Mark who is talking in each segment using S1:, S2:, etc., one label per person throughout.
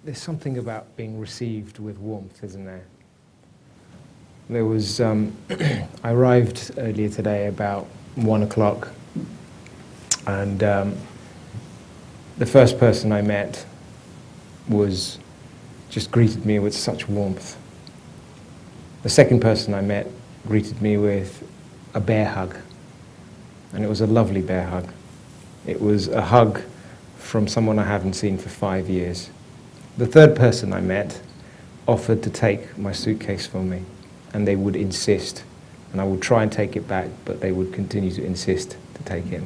S1: there's something about being received with warmth, isn't there? There was, I arrived earlier today about 1 o'clock, and the first person I met just greeted me with such warmth. The second person I met greeted me with a bear hug, and it was a lovely bear hug. It was a hug from someone I haven't seen for 5 years. The third person I met offered to take my suitcase for me, and they would insist, and I would try and take it back, but they would continue to insist to take it.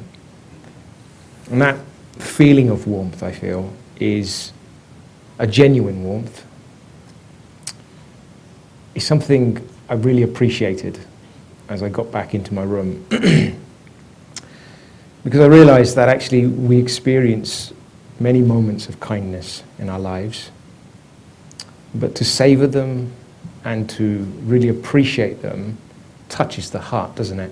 S1: And that feeling of warmth, I feel, is a genuine warmth. It's something I really appreciated as I got back into my room. Because I realized that actually we experience many moments of kindness in our lives, but to savor them and to really appreciate them touches the heart, doesn't it?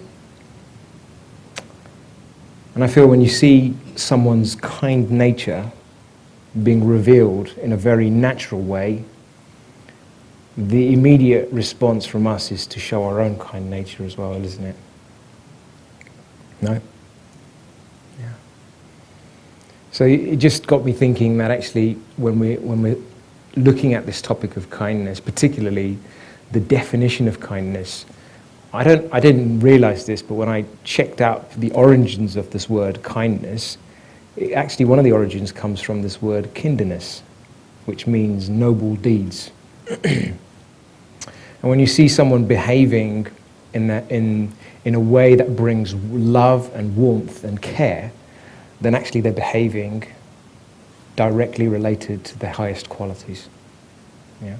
S1: And I feel when you see someone's kind nature being revealed in a very natural way, the immediate response from us is to show our own kind nature as well, isn't it? No? Yeah. So it just got me thinking that actually when we're looking at this topic of kindness, particularly the definition of kindness, I didn't realize this, but when I checked out the origins of this word kindness, actually one of the origins comes from this word kindness, which means noble deeds. And when you see someone behaving in a way that brings love and warmth and care, then actually they're behaving directly related to their highest qualities. Yeah.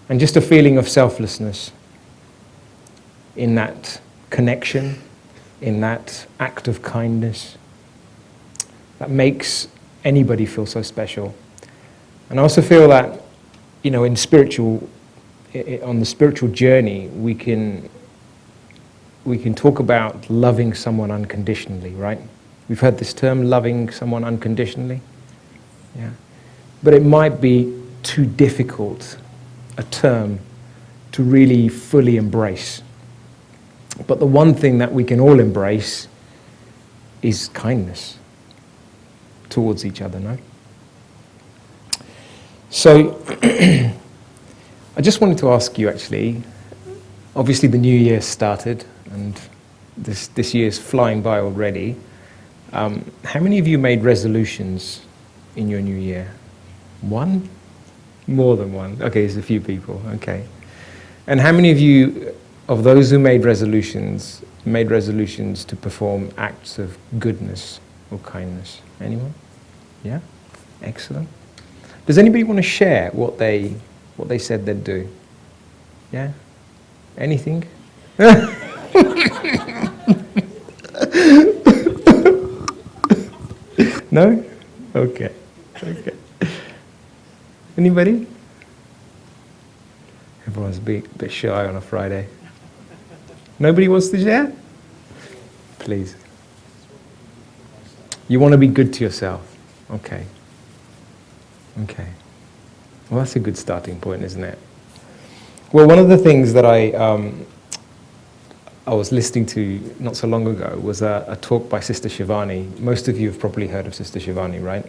S1: And just a feeling of selflessness in that connection, in that act of kindness, that makes anybody feel so special. And I also feel that, you know, on the spiritual journey, we can talk about loving someone unconditionally, right? We've heard this term, loving someone unconditionally. Yeah. But it might be too difficult a term to really fully embrace. But the one thing that we can all embrace is kindness towards each other, no? So, I just wanted to ask you actually, obviously the new year started, and this year's flying by already. How many of you made resolutions in your new year? One? More than one? Okay, there's a few people, okay. And how many of you, of those who made resolutions to perform acts of goodness or kindness? Anyone? Yeah? Excellent. Does anybody want to share what they said they'd do? Yeah? Anything? No? Okay. Anybody? Everyone's a bit shy on a Friday. Nobody wants to share? Please. You want to be good to yourself. Okay. Well, that's a good starting point, isn't it? Well, one of the things that I was listening to not so long ago was a talk by Sister Shivani. Most of you have probably heard of Sister Shivani, right?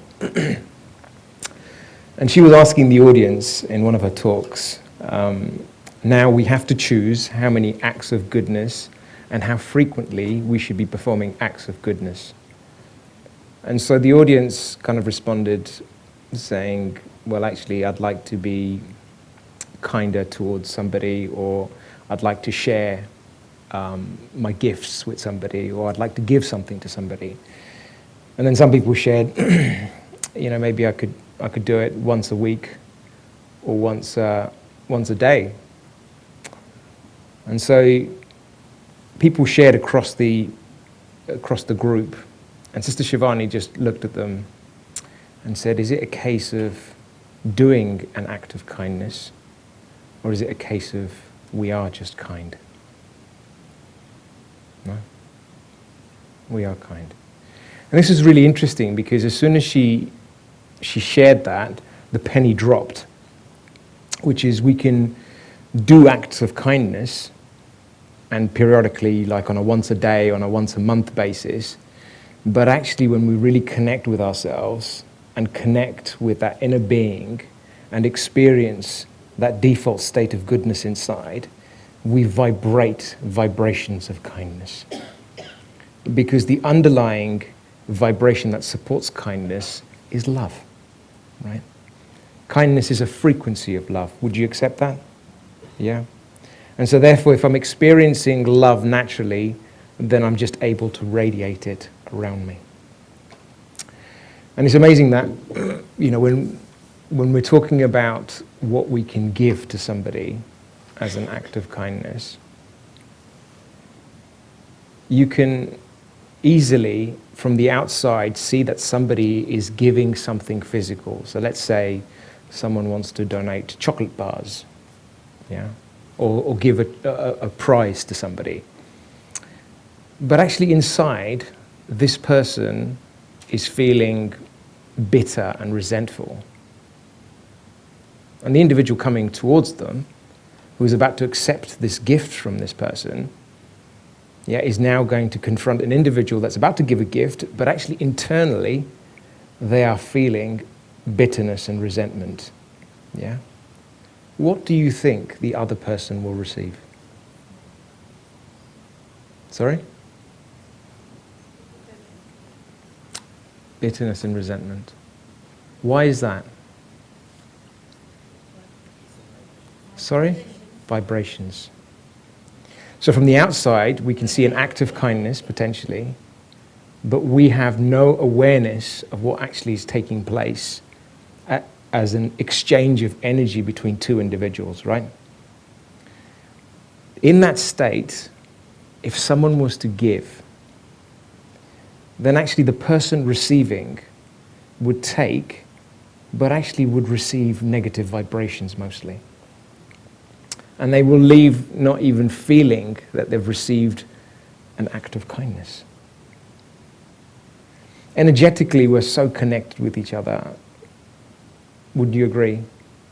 S1: And she was asking the audience in one of her talks, now we have to choose how many acts of goodness and how frequently we should be performing acts of goodness. And so the audience kind of responded saying, well, actually, I'd like to be kinder towards somebody, or I'd like to share my gifts with somebody, or I'd like to give something to somebody. And then some people shared, maybe I could do it once a week or once a day. And so people shared across the group, and Sister Shivani just looked at them and said, is it a case of doing an act of kindness, or is it a case of we are just kind? No? We are kind. And this is really interesting because as soon as she shared that, the penny dropped, which is we can do acts of kindness, and periodically, like on a once a day, on a once a month basis, but actually when we really connect with ourselves and connect with that inner being and experience that default state of goodness inside, we vibrate vibrations of kindness. Because the underlying vibration that supports kindness is love, right? Kindness is a frequency of love. Would you accept that? Yeah? And so therefore, if I'm experiencing love naturally, then I'm just able to radiate it around me. And it's amazing that, when we're talking about what we can give to somebody as an act of kindness, you can easily, from the outside, see that somebody is giving something physical. So let's say someone wants to donate chocolate bars, yeah, or give a prize to somebody. But actually inside, this person is feeling bitter and resentful. And the individual coming towards them, who is about to accept this gift from this person, is now going to confront an individual that's about to give a gift, but actually internally, they are feeling bitterness and resentment. Yeah? What do you think the other person will receive? Sorry? Bitterness and resentment. Why is that? Sorry? Vibrations. So from the outside, we can see an act of kindness, potentially, but we have no awareness of what actually is taking place as an exchange of energy between two individuals, right? In that state, if someone was to give, then actually the person receiving would take, but actually would receive negative vibrations mostly. And they will leave not even feeling that they've received an act of kindness. Energetically, we're so connected with each other. Would you agree?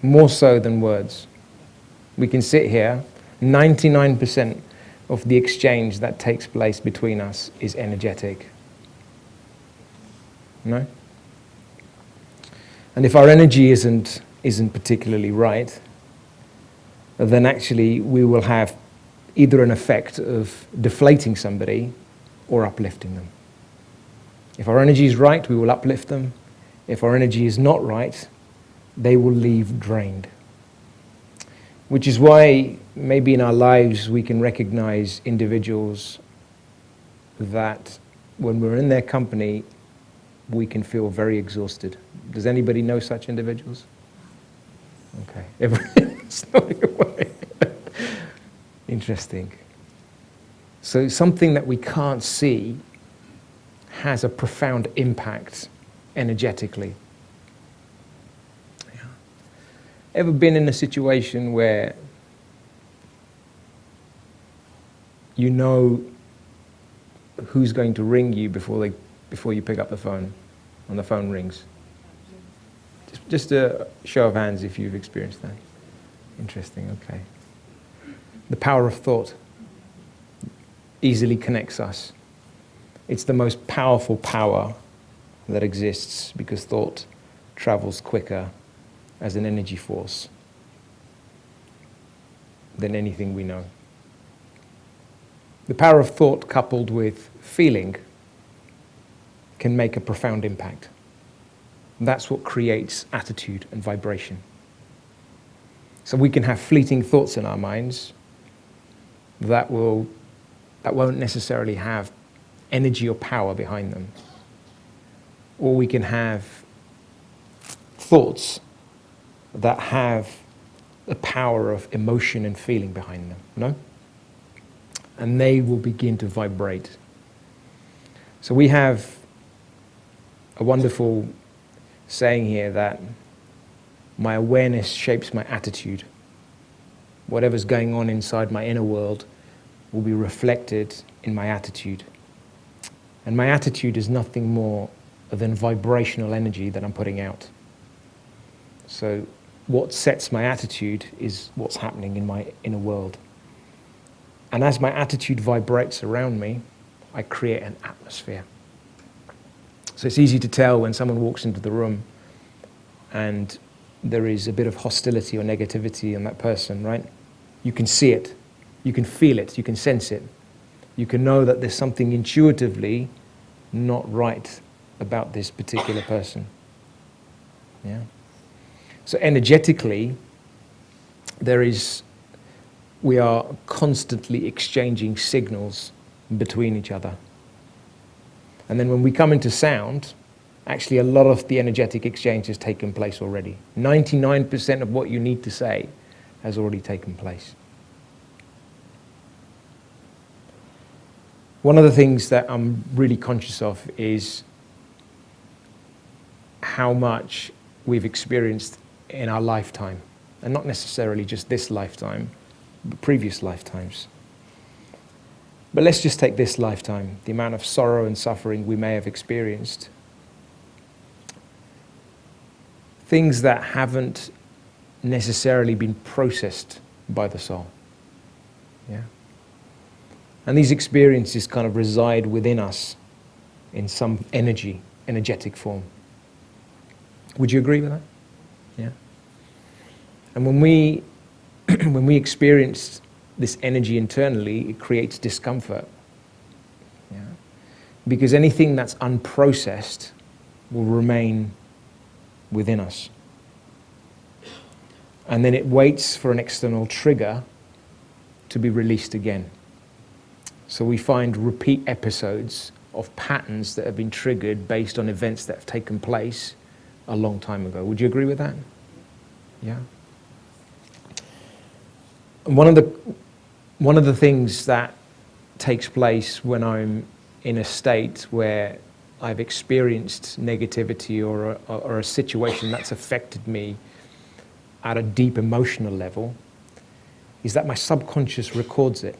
S1: More so than words. We can sit here, 99% of the exchange that takes place between us is energetic. No? And if our energy isn't particularly right, then actually we will have either an effect of deflating somebody or uplifting them. If our energy is right, we will uplift them. If our energy is not right, they will leave drained. Which is why maybe in our lives we can recognize individuals that when we're in their company, we can feel very exhausted. Does anybody know such individuals? Okay, everyone's nodding away. Interesting. So something that we can't see has a profound impact energetically. Yeah. Ever been in a situation where you know who's going to ring you before you pick up the phone, when the phone rings? Just a show of hands if you've experienced that. Interesting, okay. The power of thought easily connects us. It's the most powerful power that exists because thought travels quicker as an energy force than anything we know. The power of thought coupled with feeling can make a profound impact. That's what creates attitude and vibration. So we can have fleeting thoughts in our minds that won't necessarily have energy or power behind them. Or we can have thoughts that have the power of emotion and feeling behind them, no? And they will begin to vibrate. So we have a wonderful saying here that my awareness shapes my attitude. Whatever's going on inside my inner world will be reflected in my attitude. And my attitude is nothing more than vibrational energy that I'm putting out. So what sets my attitude is what's happening in my inner world. And as my attitude vibrates around me, I create an atmosphere. So it's easy to tell when someone walks into the room and there is a bit of hostility or negativity in that person, right? You can see it, you can feel it, you can sense it. You can know that there's something intuitively not right about this particular person. Yeah. So energetically, we are constantly exchanging signals between each other. And then when we come into sound, actually a lot of the energetic exchange has taken place already. 99% of what you need to say has already taken place. One of the things that I'm really conscious of is how much we've experienced in our lifetime. And not necessarily just this lifetime, but previous lifetimes. But let's just take this lifetime, the amount of sorrow and suffering we may have experienced. Things that haven't necessarily been processed by the soul. Yeah. And these experiences kind of reside within us in some energetic form. Would you agree with that? Yeah. And when we experience this energy internally, it creates discomfort. Yeah. Because anything that's unprocessed will remain within us. And then it waits for an external trigger to be released again. So we find repeat episodes of patterns that have been triggered based on events that have taken place a long time ago. Would you agree with that? Yeah. And one of the things that takes place when I'm in a state where I've experienced negativity or a situation that's affected me at a deep emotional level is that my subconscious records it.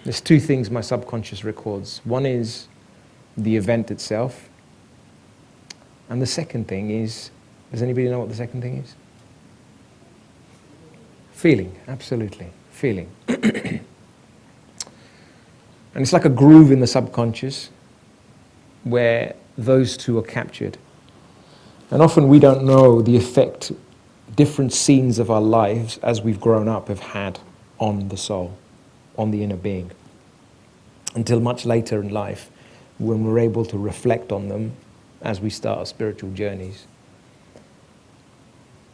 S1: There's two things my subconscious records. One is the event itself, and the second thing is, does anybody know what the second thing is? Feeling, absolutely, feeling. And it's like a groove in the subconscious where those two are captured. And often we don't know the effect different scenes of our lives as we've grown up have had on the soul, on the inner being, until much later in life when we're able to reflect on them as we start our spiritual journeys.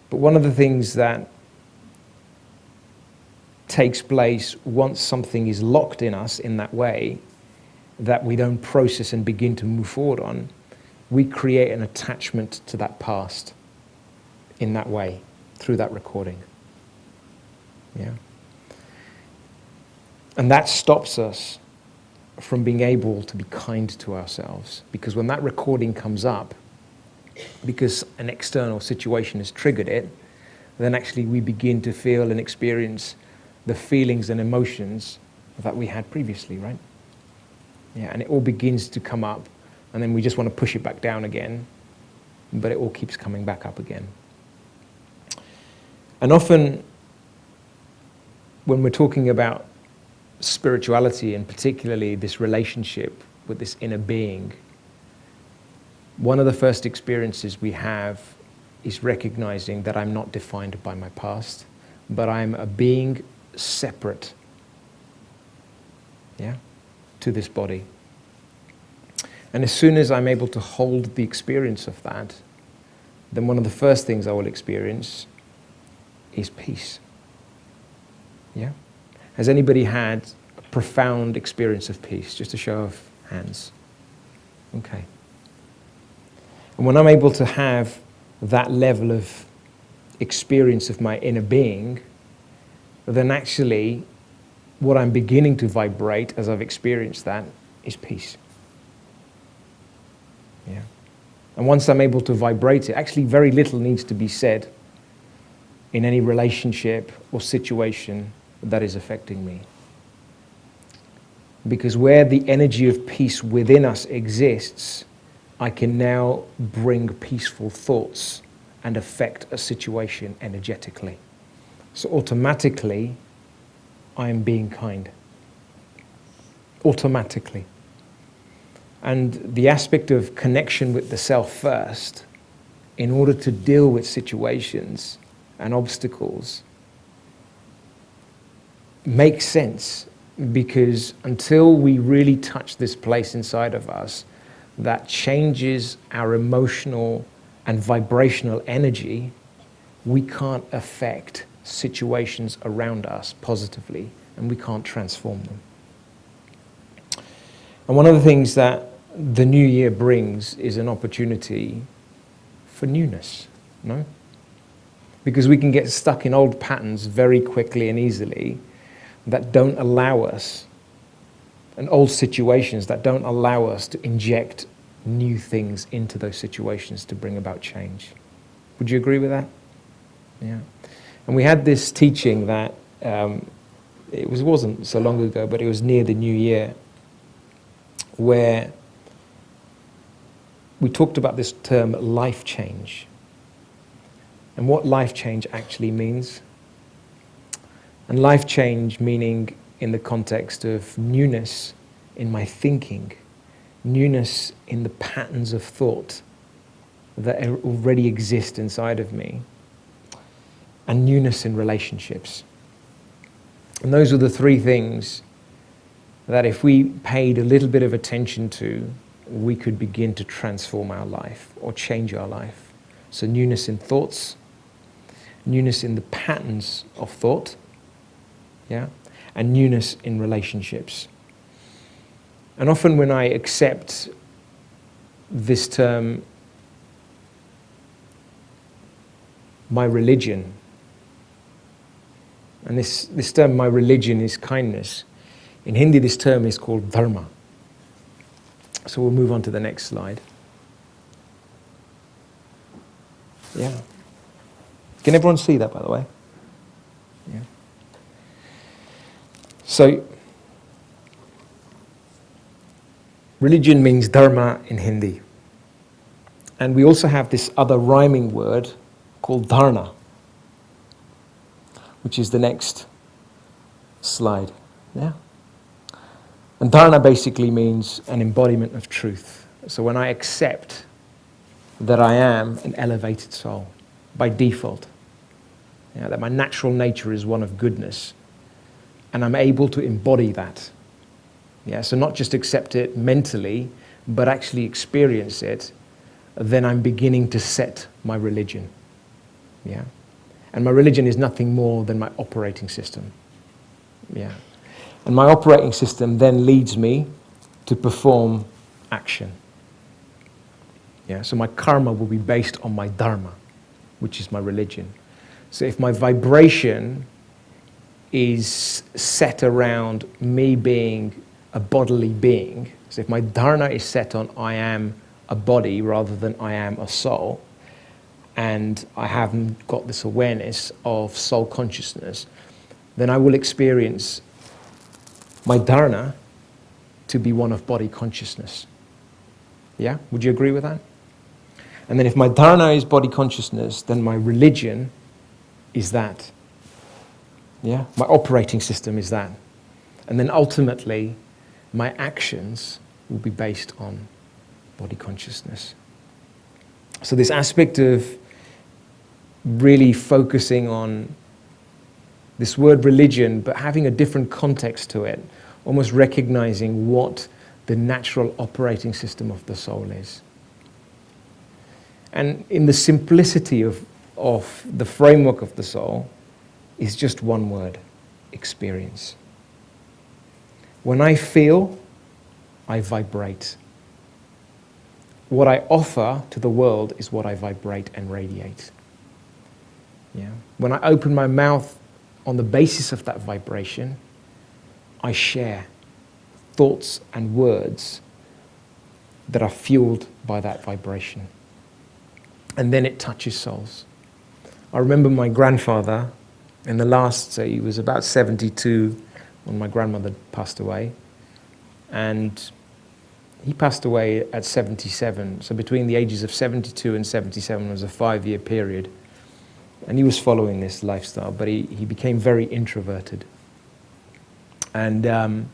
S1: But one of the things that takes place once something is locked in us in that way that we don't process and begin to move forward on, we create an attachment to that past in that way, through that recording. Yeah. And that stops us from being able to be kind to ourselves. Because when that recording comes up, because an external situation has triggered it, then actually we begin to feel and experience the feelings and emotions that we had previously, right? Yeah, and it all begins to come up, and then we just want to push it back down again, but it all keeps coming back up again. And often, when we're talking about spirituality, and particularly this relationship with this inner being, one of the first experiences we have is recognizing that I'm not defined by my past, but I'm a being separate, yeah, to this body. And as soon as I'm able to hold the experience of that, then one of the first things I will experience is peace. Yeah? Has anybody had a profound experience of peace? Just a show of hands. Okay. And when I'm able to have that level of experience of my inner being, then actually what I'm beginning to vibrate as I've experienced that is peace. Yeah. And once I'm able to vibrate it, actually very little needs to be said in any relationship or situation that is affecting me. Because where the energy of peace within us exists, I can now bring peaceful thoughts and affect a situation energetically. So automatically, I am being kind. Automatically. And the aspect of connection with the self first, in order to deal with situations and obstacles, makes sense, because until we really touch this place inside of us that changes our emotional and vibrational energy, we can't affect situations around us positively, and we can't transform them. And one of the things that the new year brings is an opportunity for newness, no? Because we can get stuck in old patterns very quickly and easily that don't allow us, and old situations that don't allow us to inject new things into those situations to bring about change. Would you agree with that? Yeah. And we had this teaching that wasn't so long ago, but it was near the new year, where we talked about this term life change and what life change actually means. And life change meaning in the context of newness in my thinking, newness in the patterns of thought that already exist inside of me, and newness in relationships. And those are the three things that if we paid a little bit of attention to, we could begin to transform our life or change our life. So newness in thoughts, newness in the patterns of thought, yeah, and newness in relationships. And often when I accept this term, my religion, and this term, my religion, is kindness. In Hindi, this term is called Dharma. So we'll move on to the next slide. Yeah. Can everyone see that, by the way? Yeah. So, religion means Dharma in Hindi. And we also have this other rhyming word called Dharna, which is the next slide. Yeah. And Dharna basically means an embodiment of truth. So when I accept that I am an elevated soul by default, that my natural nature is one of goodness, and I'm able to embody that. Yeah, so not just accept it mentally, but actually experience it, then I'm beginning to set my religion. Yeah. And my religion is nothing more than my operating system. Yeah. And my operating system then leads me to perform action. Yeah. So my karma will be based on my dharma, which is my religion. So if my vibration is set around me being a bodily being, so if my dharma is set on I am a body rather than I am a soul, and I haven't got this awareness of soul consciousness, then I will experience my dharma to be one of body consciousness. Yeah? Would you agree with that? And then if my dharma is body consciousness, then my religion is that. Yeah? My operating system is that. And then ultimately, my actions will be based on body consciousness. So this aspect of really focusing on this word religion, but having a different context to it, almost recognizing what the natural operating system of the soul is. And in the simplicity of the framework of the soul is just one word: experience. When I feel, I vibrate. What I offer to the world is what I vibrate and radiate. Yeah. When I open my mouth on the basis of that vibration, I share thoughts and words that are fueled by that vibration. And then it touches souls. I remember my grandfather, in the last, so he was about 72 when my grandmother passed away, and He passed away at 77. So between the ages of 72 and 77 was a 5-year period. And he was following this lifestyle, but he became very introverted. And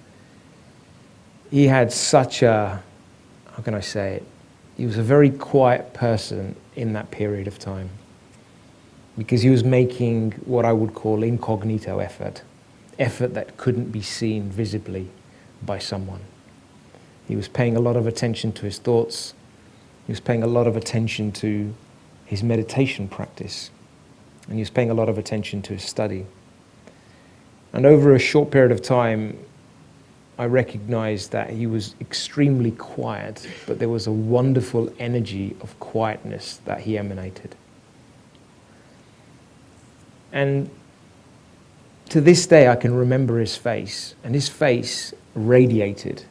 S1: he had such a, how can I say it? He was a very quiet person in that period of time, because he was making what I would call incognito effort that couldn't be seen visibly by someone. He was paying a lot of attention to his thoughts. He was paying a lot of attention to his meditation practice. And he was paying a lot of attention to his study. And over a short period of time, I recognized that he was extremely quiet, but there was a wonderful energy of quietness that he emanated. And to this day, I can remember his face, and his face radiated.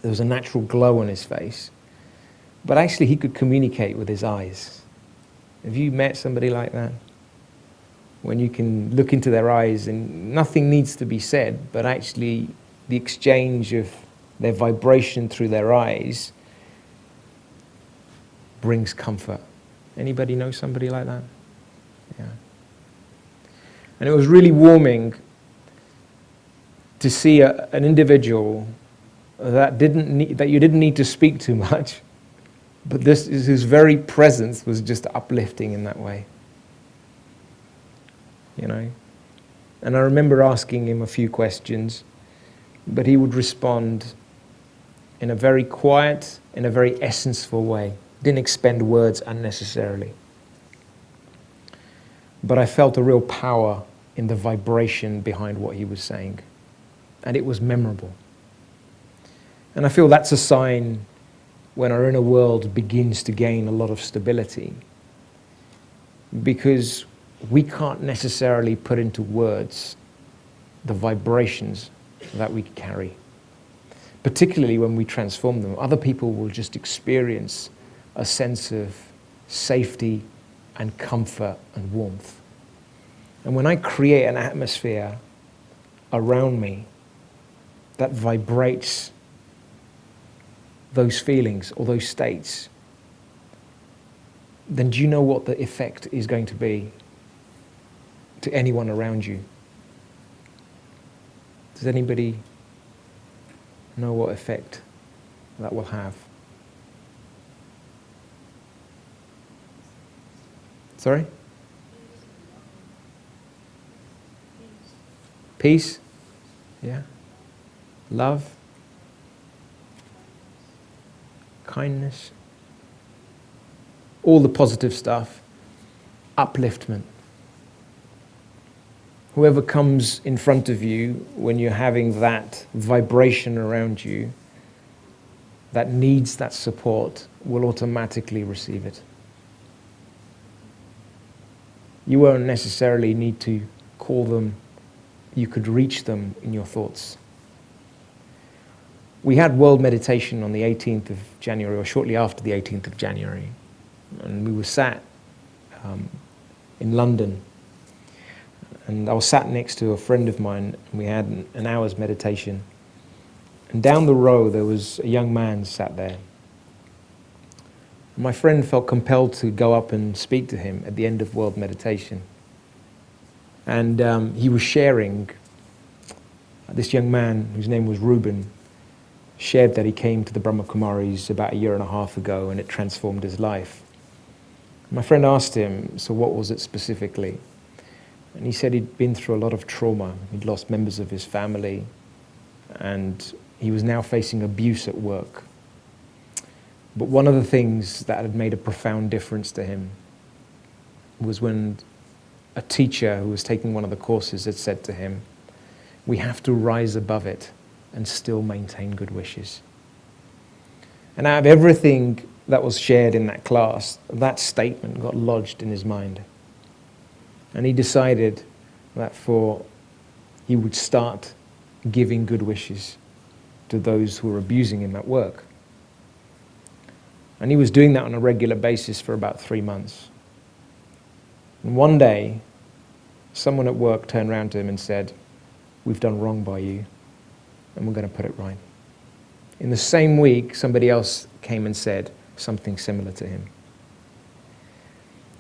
S1: There was a natural glow on his face, but actually he could communicate with his eyes. Have you met somebody like that? When you can look into their eyes and nothing needs to be said, but actually the exchange of their vibration through their eyes brings comfort. Anybody know somebody like that? Yeah. And it was really warming to see an individual that you didn't need to speak too much, but his very presence was just uplifting in that way. You know? And I remember asking him a few questions, but he would respond in a very quiet, in a very essenceful way. Didn't expend words unnecessarily. But I felt a real power in the vibration behind what he was saying. And it was memorable. And I feel that's a sign when our inner world begins to gain a lot of stability. Because we can't necessarily put into words the vibrations that we carry. Particularly when we transform them. Other people will just experience a sense of safety and comfort and warmth. And when I create an atmosphere around me that vibrates those feelings or those states, then do you know what the effect is going to be to anyone around you? Does anybody know what effect that will have? Sorry? Peace? Yeah. Love? Kindness? All the positive stuff. Upliftment. Whoever comes in front of you when you're having that vibration around you that needs that support will automatically receive it. You won't necessarily need to call them. You could reach them in your thoughts. We had World Meditation on the 18th of January, or shortly after the 18th of January. And we were sat in London. And I was sat next to a friend of mine, and we had an hour's meditation. And down the row, there was a young man sat there. My friend felt compelled to go up and speak to him at the end of World Meditation. And he was sharing, this young man, whose name was Reuben, shared that he came to the Brahma Kumaris about 1.5 years ago, and it transformed his life. My friend asked him, so what was it specifically? And he said he'd been through a lot of trauma. He'd lost members of his family, and he was now facing abuse at work. But one of the things that had made a profound difference to him was when a teacher who was taking one of the courses had said to him, we have to rise above it and still maintain good wishes. And out of everything that was shared in that class, that statement got lodged in his mind. And he decided that he would start giving good wishes to those who were abusing him at work. And he was doing that on a regular basis for about 3 months. And one day, someone at work turned around to him and said, we've done wrong by you, and we're going to put it right. In the same week, somebody else came and said something similar to him.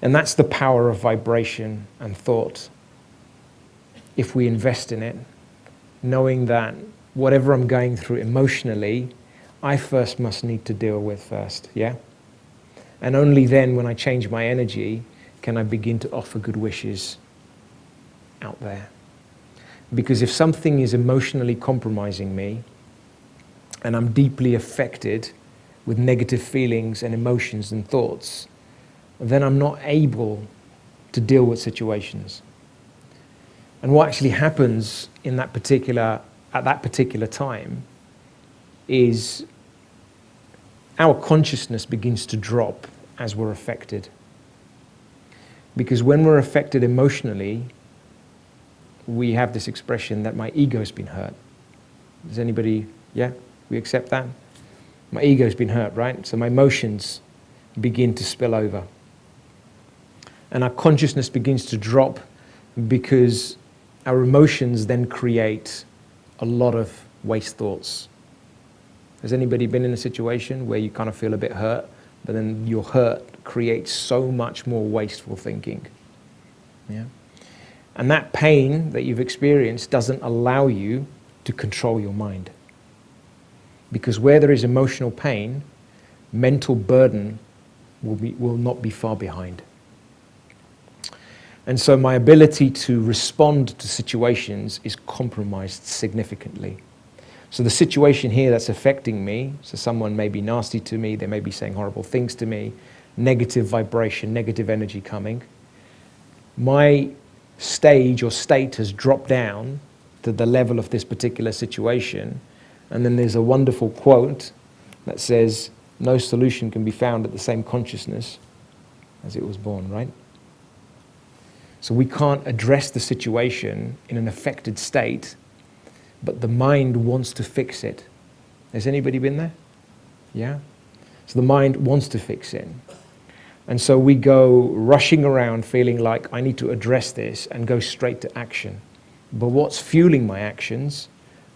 S1: And that's the power of vibration and thought. If we invest in it, knowing that whatever I'm going through emotionally, I first must need to deal with first, yeah? And only then, when I change my energy, can I begin to offer good wishes out there. Because if something is emotionally compromising me, and I'm deeply affected with negative feelings and emotions and thoughts, then I'm not able to deal with situations. And what actually happens at that particular time is our consciousness begins to drop as we're affected. Because when we're affected emotionally, we have this expression that my ego's been hurt. Does anybody, yeah, we accept that? My ego's been hurt, right? So my emotions begin to spill over. And our consciousness begins to drop because our emotions then create a lot of waste thoughts. Has anybody been in a situation where you kind of feel a bit hurt, but then your hurt creates so much more wasteful thinking? Yeah. And that pain that you've experienced doesn't allow you to control your mind. Because where there is emotional pain, mental burden will not be far behind. And so my ability to respond to situations is compromised significantly. So the situation here that's affecting me, so someone may be nasty to me, they may be saying horrible things to me, negative vibration, negative energy coming. My stage or state has dropped down to the level of this particular situation. And then there's a wonderful quote that says, no solution can be found at the same consciousness as it was born, right? So we can't address the situation in an affected state, but the mind wants to fix it. Has anybody been there? Yeah? So the mind wants to fix it. And so we go rushing around feeling like I need to address this and go straight to action. But what's fueling my actions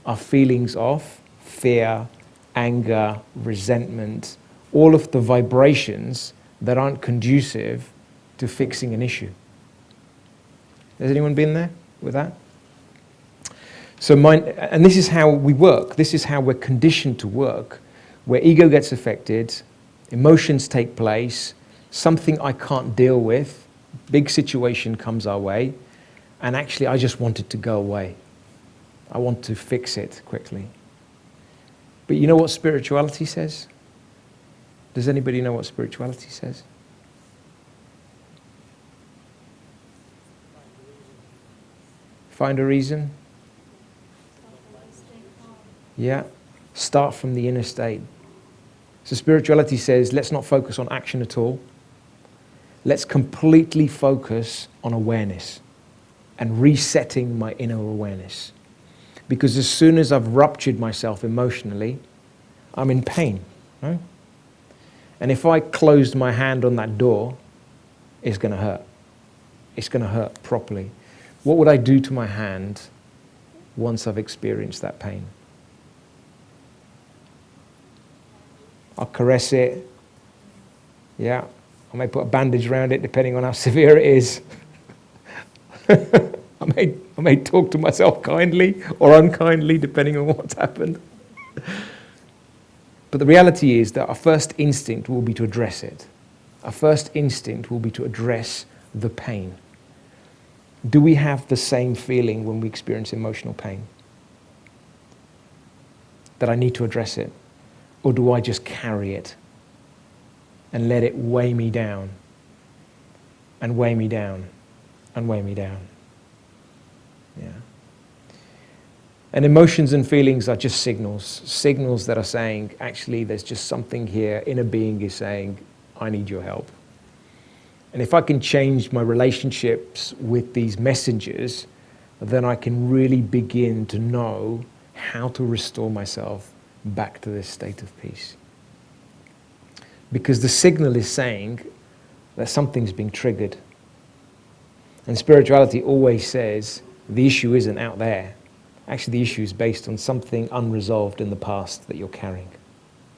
S1: are feelings of fear, anger, resentment, all of the vibrations that aren't conducive to fixing an issue. Has anyone been there with that? So and this is how we work. This is how we're conditioned to work, where ego gets affected, emotions take place, something I can't deal with, big situation comes our way, and actually I just want it to go away. I want to fix it quickly. But you know what spirituality says? Does anybody know what spirituality says? Find a reason? Yeah. Start from the inner state. So spirituality says, let's not focus on action at all. Let's completely focus on awareness and resetting my inner awareness. Because as soon as I've ruptured myself emotionally, I'm in pain, right? And if I closed my hand on that door, it's going to hurt. It's going to hurt properly. What would I do to my hand once I've experienced that pain? I'll caress it. Yeah. I may put a bandage around it depending on how severe it is. I may talk to myself kindly or unkindly depending on what's happened. But the reality is that our first instinct will be to address it. Our first instinct will be to address the pain. Do we have the same feeling when we experience emotional pain? That I need to address it? Or do I just carry it and let it weigh me down and weigh me down and weigh me down? Yeah. And emotions and feelings are just signals that are saying, actually, there's just something here, inner being is saying, I need your help. And if I can change my relationships with these messengers, then I can really begin to know how to restore myself back to this state of peace. Because the signal is saying that something's being triggered. And spirituality always says, the issue isn't out there. Actually, the issue is based on something unresolved in the past that you're carrying.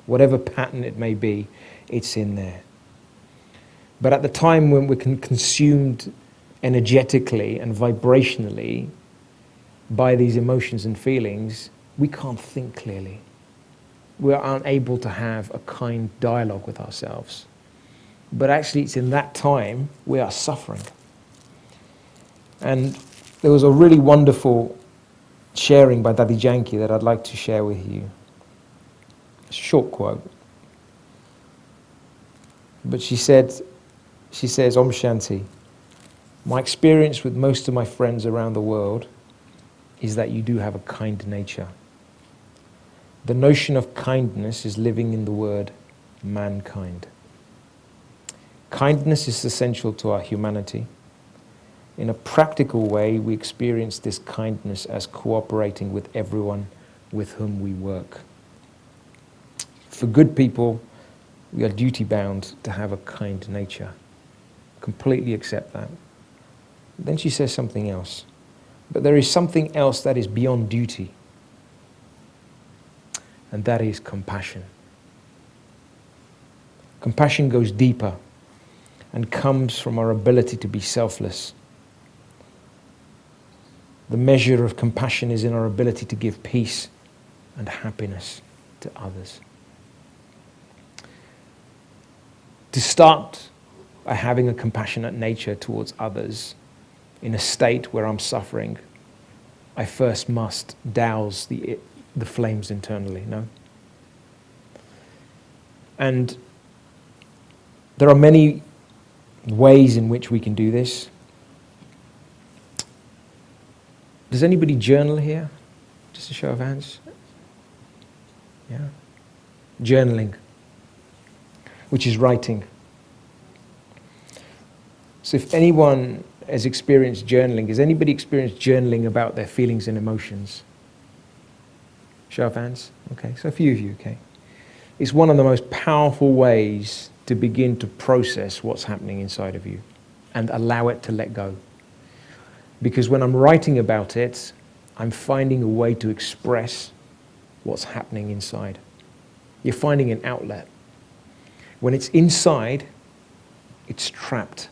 S1: Whatever pattern it may be, it's in there. But at the time when we're consumed energetically and vibrationally by these emotions and feelings, we can't think clearly. We are unable to have a kind dialogue with ourselves. But actually, it's in that time we are suffering. And there was a really wonderful sharing by Dadi Janki that I'd like to share with you. A short quote. But she says, Om Shanti, my experience with most of my friends around the world is that you do have a kind nature. The notion of kindness is living in the word mankind. Kindness is essential to our humanity. In a practical way, we experience this kindness as cooperating with everyone with whom we work. For good people, we are duty-bound to have a kind nature. Completely accept that. Then she says something else. But there is something else that is beyond duty, and that is compassion. Compassion goes deeper and comes from our ability to be selfless. The measure of compassion is in our ability to give peace and happiness to others. To start by having a compassionate nature towards others in a state where I'm suffering, I first must douse the flames internally, no? And there are many ways in which we can do this. Does anybody journal here? Just a show of hands. Yeah. Journaling, which is writing. So if anyone has experienced journaling, has anybody experienced journaling about their feelings and emotions? Show of hands. Okay, so a few of you, okay. It's one of the most powerful ways to begin to process what's happening inside of you and allow it to let go. Because when I'm writing about it, I'm finding a way to express what's happening inside. You're finding an outlet. When it's inside, it's trapped.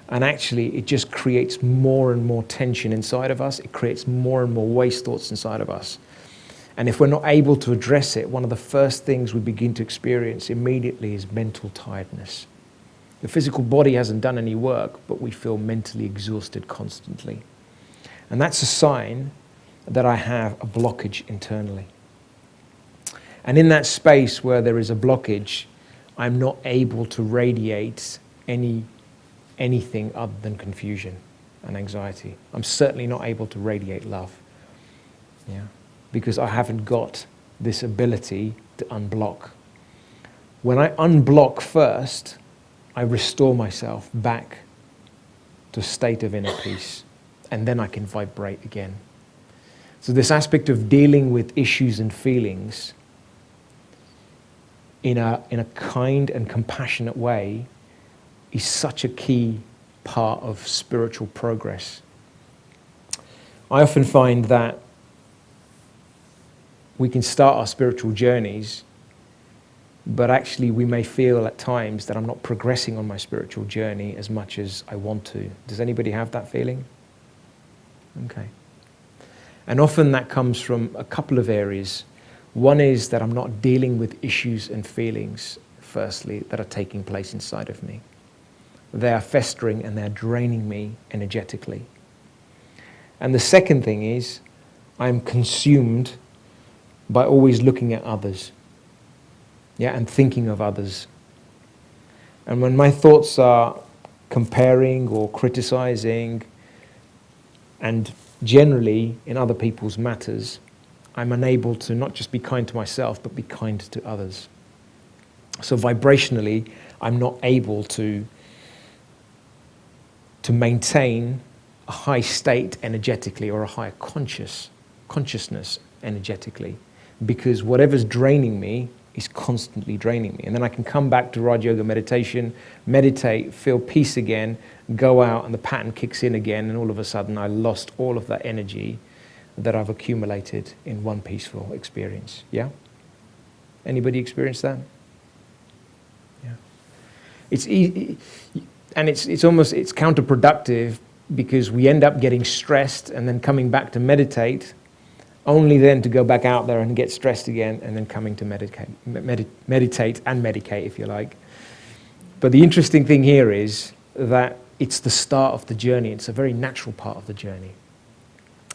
S1: And actually, it just creates more and more tension inside of us. It creates more and more waste thoughts inside of us. And if we're not able to address it, one of the first things we begin to experience immediately is mental tiredness. The physical body hasn't done any work, but we feel mentally exhausted constantly. And that's a sign that I have a blockage internally. And in that space where there is a blockage, I'm not able to radiate anything other than confusion and anxiety. I'm certainly not able to radiate love. Yeah. Because I haven't got this ability to unblock. When I unblock first, I restore myself back to a state of inner peace, and then I can vibrate again. So this aspect of dealing with issues and feelings in a kind and compassionate way is such a key part of spiritual progress. I often find that we can start our spiritual journeys, but actually we may feel at times that I'm not progressing on my spiritual journey as much as I want to. Does anybody have that feeling? Okay. And often that comes from a couple of areas. One is that I'm not dealing with issues and feelings, firstly, that are taking place inside of me. They are festering and they're draining me energetically. And the second thing is I'm consumed by always looking at others, and thinking of others. And when my thoughts are comparing or criticizing, and generally in other people's matters, I'm unable to not just be kind to myself, but be kind to others. So vibrationally, I'm not able to maintain a high state energetically or a higher consciousness energetically, because whatever's draining me is constantly draining me. And then I can come back to Raj Yoga meditation, meditate, feel peace again, go out and the pattern kicks in again, and all of a sudden I lost all of that energy that I've accumulated in one peaceful experience. Yeah? Anybody experience that? Yeah. It's easy, and it's counterproductive, because we end up getting stressed and then coming back to meditate, only then to go back out there and get stressed again, and then coming to meditate and medicate, if you like. But the interesting thing here is that it's the start of the journey. It's a very natural part of the journey,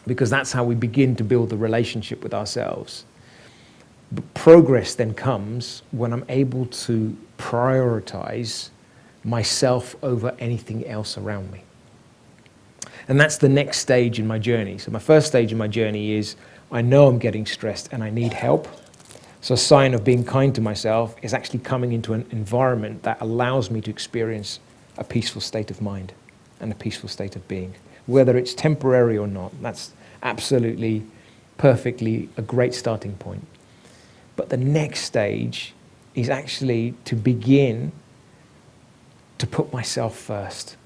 S1: because that's how we begin to build the relationship with ourselves. But progress then comes when I'm able to prioritize myself over anything else around me. And that's the next stage in my journey. So my first stage in my journey is, I know I'm getting stressed and I need help. So a sign of being kind to myself is actually coming into an environment that allows me to experience a peaceful state of mind and a peaceful state of being. Whether it's temporary or not, that's absolutely, perfectly a great starting point. But the next stage is actually to begin to put myself first.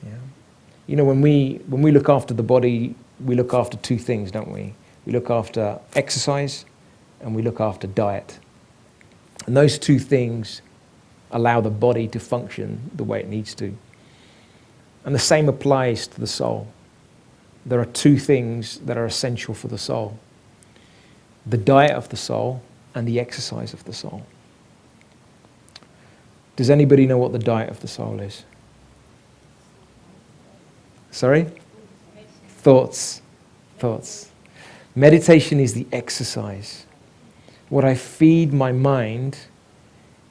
S1: Yeah. You know, when we look after the body, we look after two things, don't we? We look after exercise and we look after diet. And those two things allow the body to function the way it needs to. And the same applies to the soul. There are two things that are essential for the soul: the diet of the soul and the exercise of the soul. Does anybody know what the diet of the soul is? Sorry? Thoughts. Meditation is the exercise. What I feed my mind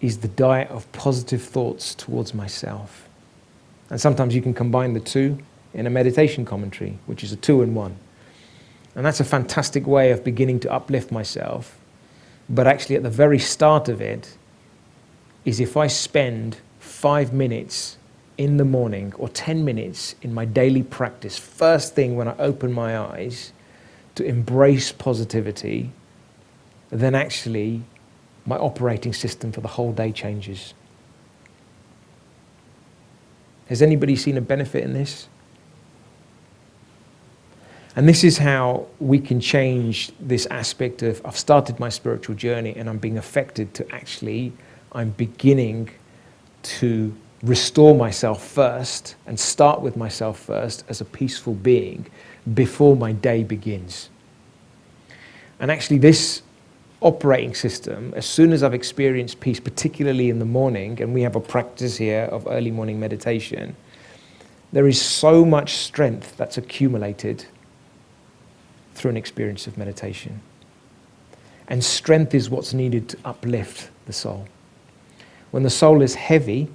S1: is the diet of positive thoughts towards myself. And sometimes you can combine the two in a meditation commentary, which is a 2-in-1. And that's a fantastic way of beginning to uplift myself. But actually at the very start of it is, if I spend 5 minutes in the morning or 10 minutes in my daily practice, first thing when I open my eyes, to embrace positivity, then actually my operating system for the whole day changes. Has anybody seen a benefit in this? And this is how we can change this aspect of, I've started my spiritual journey and I'm being affected, to actually, I'm beginning to restore myself first and start with myself first as a peaceful being before my day begins. And actually this operating system, as soon as I've experienced peace, particularly in the morning, and we have a practice here of early morning meditation, there is so much strength that's accumulated through an experience of meditation. And strength is what's needed to uplift the soul. When the soul is heavy,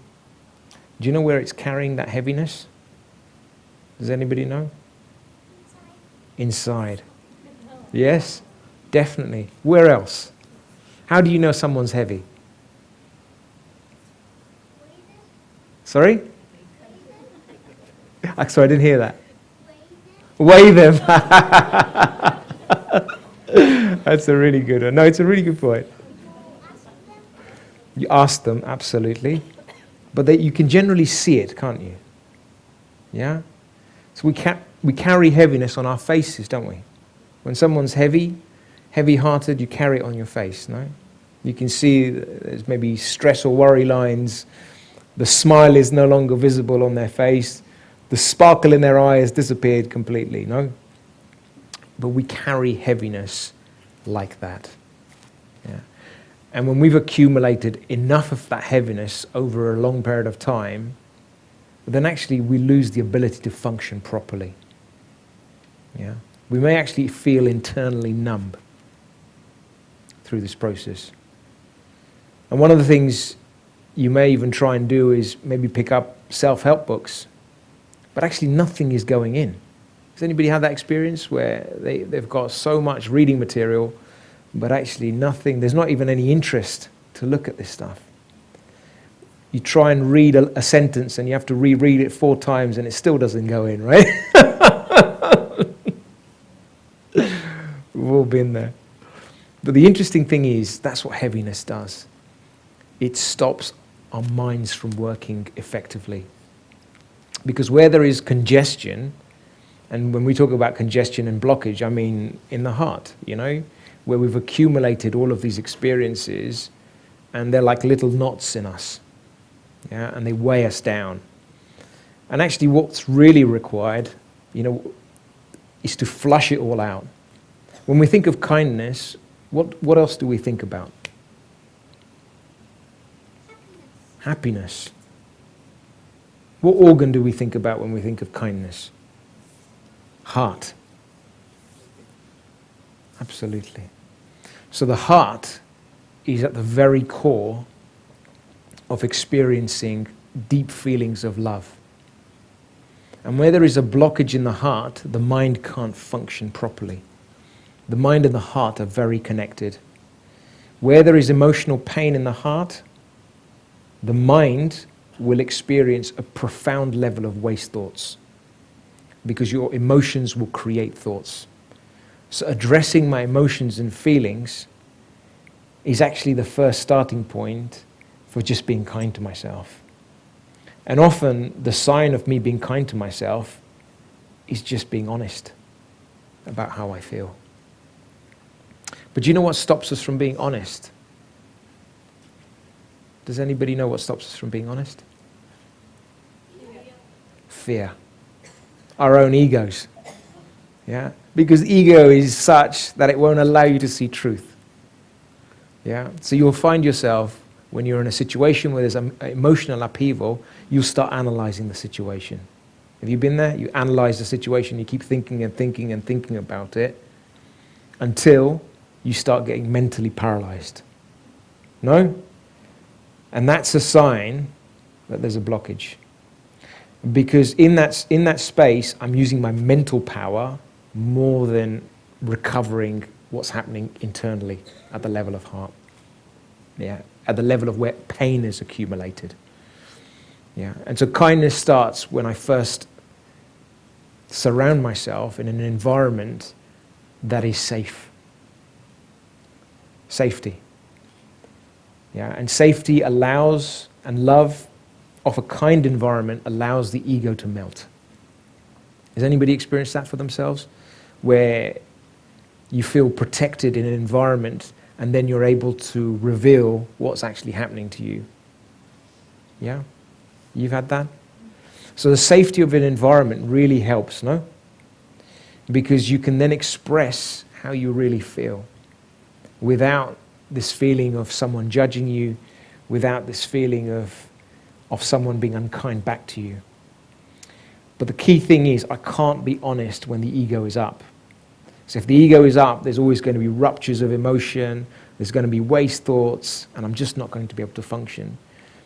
S1: do you know where it's carrying that heaviness? Does anybody know? Inside. Yes, definitely. Where else? How do you know someone's heavy? Sorry? Sorry, I didn't hear that. Weigh them. That's a really good one. No, it's a really good point. You ask them, absolutely. But you can generally see it, can't you? Yeah? So we carry heaviness on our faces, don't we? When someone's heavy-hearted, you carry it on your face, no? You can see there's maybe stress or worry lines. The smile is no longer visible on their face. The sparkle in their eye has disappeared completely, no? But we carry heaviness like that. Yeah. And when we've accumulated enough of that heaviness over a long period of time, then actually we lose the ability to function properly. Yeah. We may actually feel internally numb through this process. And one of the things you may even try and do is maybe pick up self-help books, but actually nothing is going in. Has anybody had that experience where they've got so much reading material, but actually nothing, there's not even any interest to look at this stuff? You try and read a sentence and you have to reread it 4 times and it still doesn't go in, right? We've all been there. But the interesting thing is, that's what heaviness does. It stops our minds from working effectively. Because where there is congestion And when we talk about congestion and blockage, I mean in the heart, where we've accumulated all of these experiences and they're like little knots in us, and they weigh us down. And actually what's really required, is to flush it all out. When we think of kindness, what else do we think about? Happiness. What organ do we think about when we think of kindness? Heart. Absolutely. So the heart is at the very core of experiencing deep feelings of love. And where there is a blockage in the heart, the mind can't function properly. The mind and the heart are very connected. Where there is emotional pain in the heart, the mind will experience a profound level of waste thoughts, because your emotions will create thoughts. So addressing my emotions and feelings is actually the first starting point for just being kind to myself. And often the sign of me being kind to myself is just being honest about how I feel. But do you know what stops us from being honest? Does anybody know what stops us from being honest? Fear. Our own egos. Yeah? Because ego is such that it won't allow you to see truth. Yeah? So you'll find yourself, when you're in a situation where there's an emotional upheaval, you'll start analyzing the situation. Have you been there? You analyze the situation, you keep thinking and thinking and thinking about it until you start getting mentally paralyzed. No? And that's a sign that there's a blockage. Because in that space, I'm using my mental power more than recovering what's happening internally at the level of heart. Yeah, at the level of where pain is accumulated. Yeah, and so kindness starts when I first surround myself in an environment that is safe. Safety. Yeah, and safety allows, and love of a kind environment allows the ego to melt. Has anybody experienced that for themselves? Where you feel protected in an environment and then you're able to reveal what's actually happening to you. Yeah? You've had that? So the safety of an environment really helps, no? Because you can then express how you really feel without this feeling of someone judging you, without this feeling of someone being unkind back to you. But the key thing is, I can't be honest when the ego is up. So if the ego is up, there's always going to be ruptures of emotion, there's going to be waste thoughts, and I'm just not going to be able to function.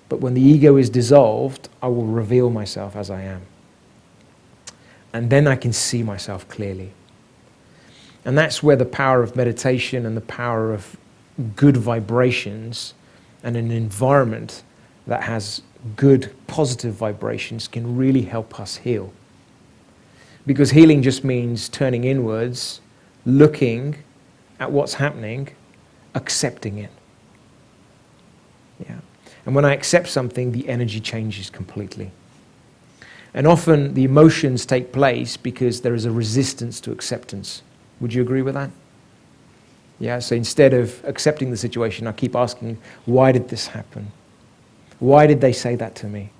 S1: But when the ego is dissolved, I will reveal myself as I am. And then I can see myself clearly. And that's where the power of meditation and the power of good vibrations and an environment that has good, positive vibrations can really help us heal. Because healing just means turning inwards, looking at what's happening, accepting it. Yeah. And when I accept something, the energy changes completely. And often the emotions take place because there is a resistance to acceptance. Would you agree with that? Yeah, so instead of accepting the situation, I keep asking, why did this happen? Why did they say that to me?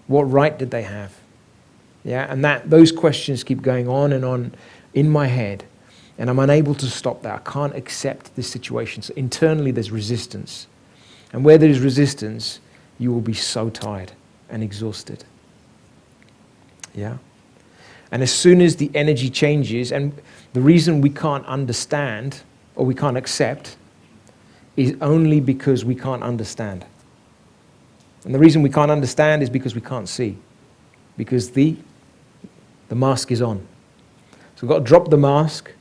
S1: What right did they have? Yeah, and those questions keep going on and on in my head, and I'm unable to stop that. I can't accept this situation. So internally there's resistance. And where there is resistance, you will be so tired and exhausted. Yeah? And as soon as the energy changes, and the reason we can't understand or we can't accept is only because we can't understand. And the reason we can't understand is because we can't see. Because the mask is on. So we've got to drop the mask,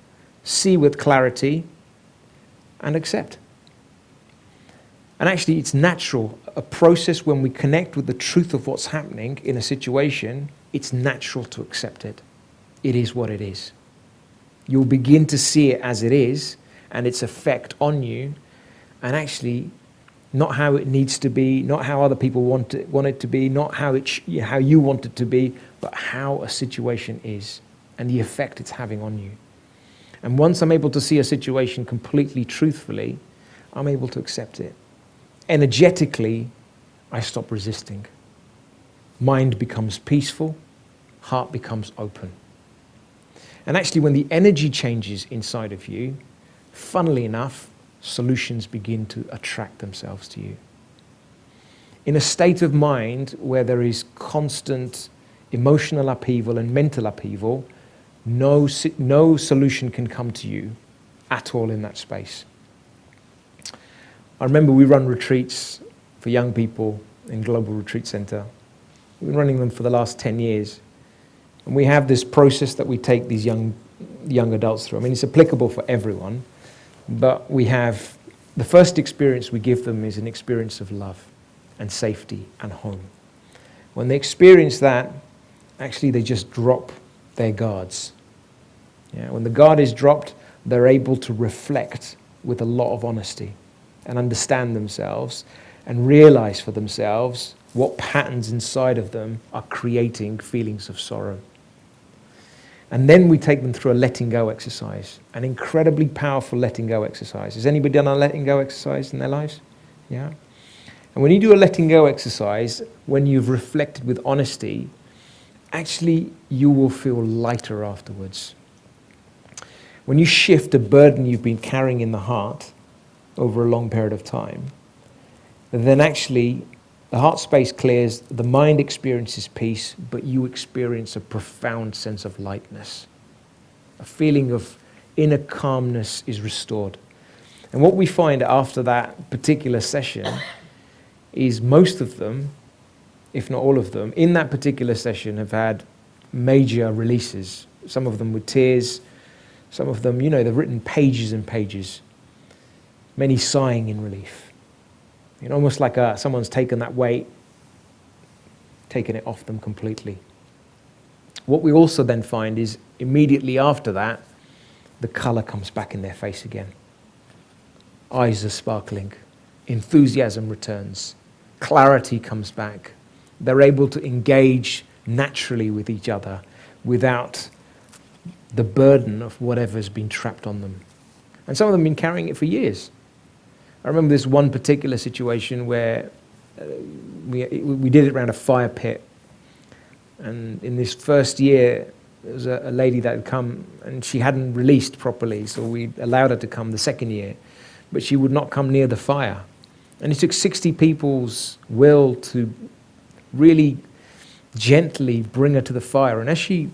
S1: see with clarity, and accept. And actually it's natural, a process when we connect with the truth of what's happening in a situation, it's natural to accept it. It is what it is. You'll begin to see it as it is and its effect on you, and actually not how it needs to be, not how other people want it to be, not how you want it to be, but how a situation is. and the effect it's having on you. And once I'm able to see a situation completely truthfully, I'm able to accept it. Energetically, I stop resisting. Mind becomes peaceful, heart becomes open. And actually, when the energy changes inside of you, funnily enough, solutions begin to attract themselves to you. In a state of mind where there is constant emotional upheaval and mental upheaval, no solution can come to you at all in that space. I remember we run retreats for young people in Global Retreat Center. We've been running them for the last 10 years. And we have this process that we take these young adults through. I mean, it's applicable for everyone, but we have the first experience we give them is an experience of love and safety and home. When they experience that, actually they just drop their guards. Yeah, when the guard is dropped, they're able to reflect with a lot of honesty and understand themselves and realize for themselves what patterns inside of them are creating feelings of sorrow. And then we take them through a letting go exercise, an incredibly powerful letting go exercise. Has anybody done a letting go exercise in their lives? Yeah? And when you do a letting go exercise, when you've reflected with honesty, actually you will feel lighter afterwards. When you shift a burden you've been carrying in the heart over a long period of time, then actually the heart space clears, the mind experiences peace, but you experience a profound sense of lightness. A feeling of inner calmness is restored. And what we find after that particular session is most of them, if not all of them, in that particular session have had major releases. Some of them with tears, some of them, they've written pages and pages, many sighing in relief. Almost like someone's taken that weight, taken it off them completely. What we also then find is immediately after that, the color comes back in their face again. Eyes are sparkling, enthusiasm returns, clarity comes back. They're able to engage naturally with each other without the burden of whatever's been trapped on them. And some of them have been carrying it for years. I remember this one particular situation where we did it around a fire pit. And in this first year, there was a lady that had come and she hadn't released properly, so we allowed her to come the second year, but she would not come near the fire. And it took 60 people's will to really gently bring her to the fire. And as she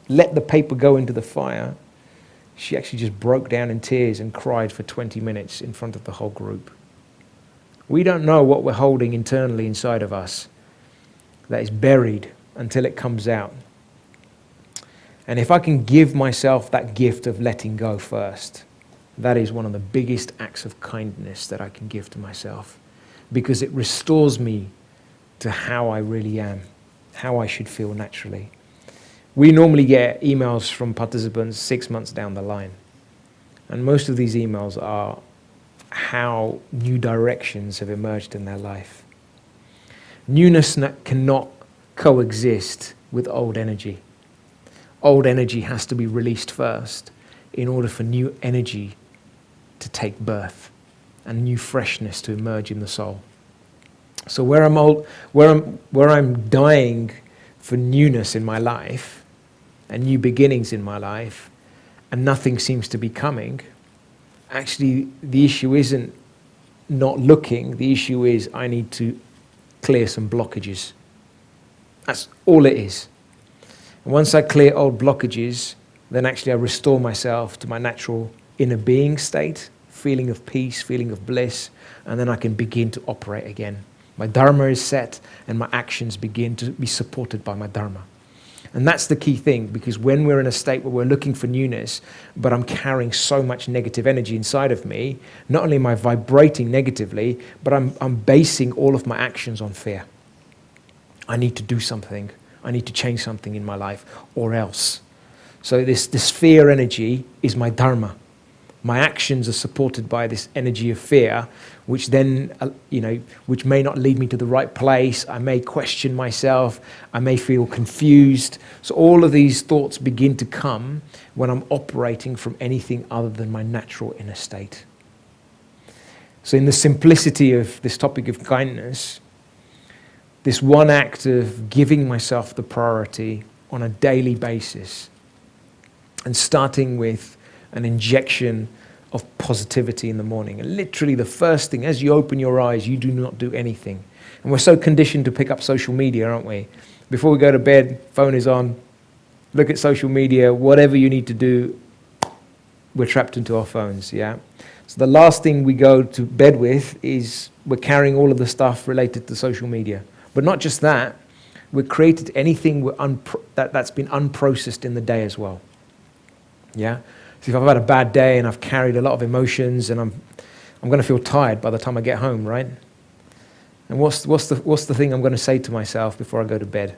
S1: let the paper go into the fire, she actually just broke down in tears and cried for 20 minutes in front of the whole group. We don't know what we're holding internally inside of us that is buried until it comes out. And if I can give myself that gift of letting go first, that is one of the biggest acts of kindness that I can give to myself, because it restores me to how I really am, how I should feel naturally. We normally get emails from participants 6 months down the line. And most of these emails are how new directions have emerged in their life. Newness cannot coexist with old energy. Old energy has to be released first in order for new energy to take birth and new freshness to emerge in the soul. So where I'm dying for newness in my life and new beginnings in my life, and nothing seems to be coming, actually the issue isn't not looking, the issue is I need to clear some blockages. That's all it is. And once I clear old blockages, then actually I restore myself to my natural inner being state, feeling of peace, feeling of bliss, and then I can begin to operate again. My dharma is set and my actions begin to be supported by my dharma. And that's the key thing, because when we're in a state where we're looking for newness, but I'm carrying so much negative energy inside of me, not only am I vibrating negatively, but I'm basing all of my actions on fear. I need to do something. I need to change something in my life, or else. So this fear energy is my dharma. My actions are supported by this energy of fear, which then, which may not lead me to the right place. I may question myself. I may feel confused. So all of these thoughts begin to come when I'm operating from anything other than my natural inner state. So in the simplicity of this topic of kindness, this one act of giving myself the priority on a daily basis and starting with an injection of positivity in the morning. And literally the first thing, as you open your eyes, you do not do anything. And we're so conditioned to pick up social media, aren't we? Before we go to bed, phone is on, look at social media, whatever you need to do, we're trapped into our phones, yeah? So the last thing we go to bed with is we're carrying all of the stuff related to social media. But not just that, we've created anything that's been unprocessed in the day as well. Yeah? So if I've had a bad day and I've carried a lot of emotions and I'm going to feel tired by the time I get home, right? And what's the thing I'm going to say to myself before I go to bed?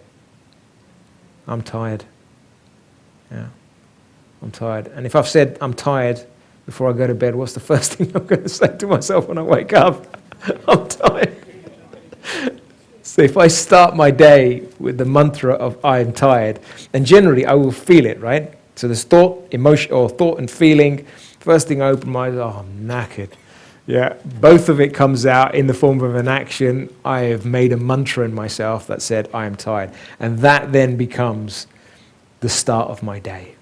S1: I'm tired. Yeah, I'm tired. And if I've said I'm tired before I go to bed, what's the first thing I'm going to say to myself when I wake up? I'm tired. So if I start my day with the mantra of I am tired, and generally I will feel it, right? So there's thought, emotion, or thought and feeling. First thing I open my eyes, oh, I'm knackered. Yeah, both of it comes out in the form of an action. I have made a mantra in myself that said I am tired. And that then becomes the start of my day.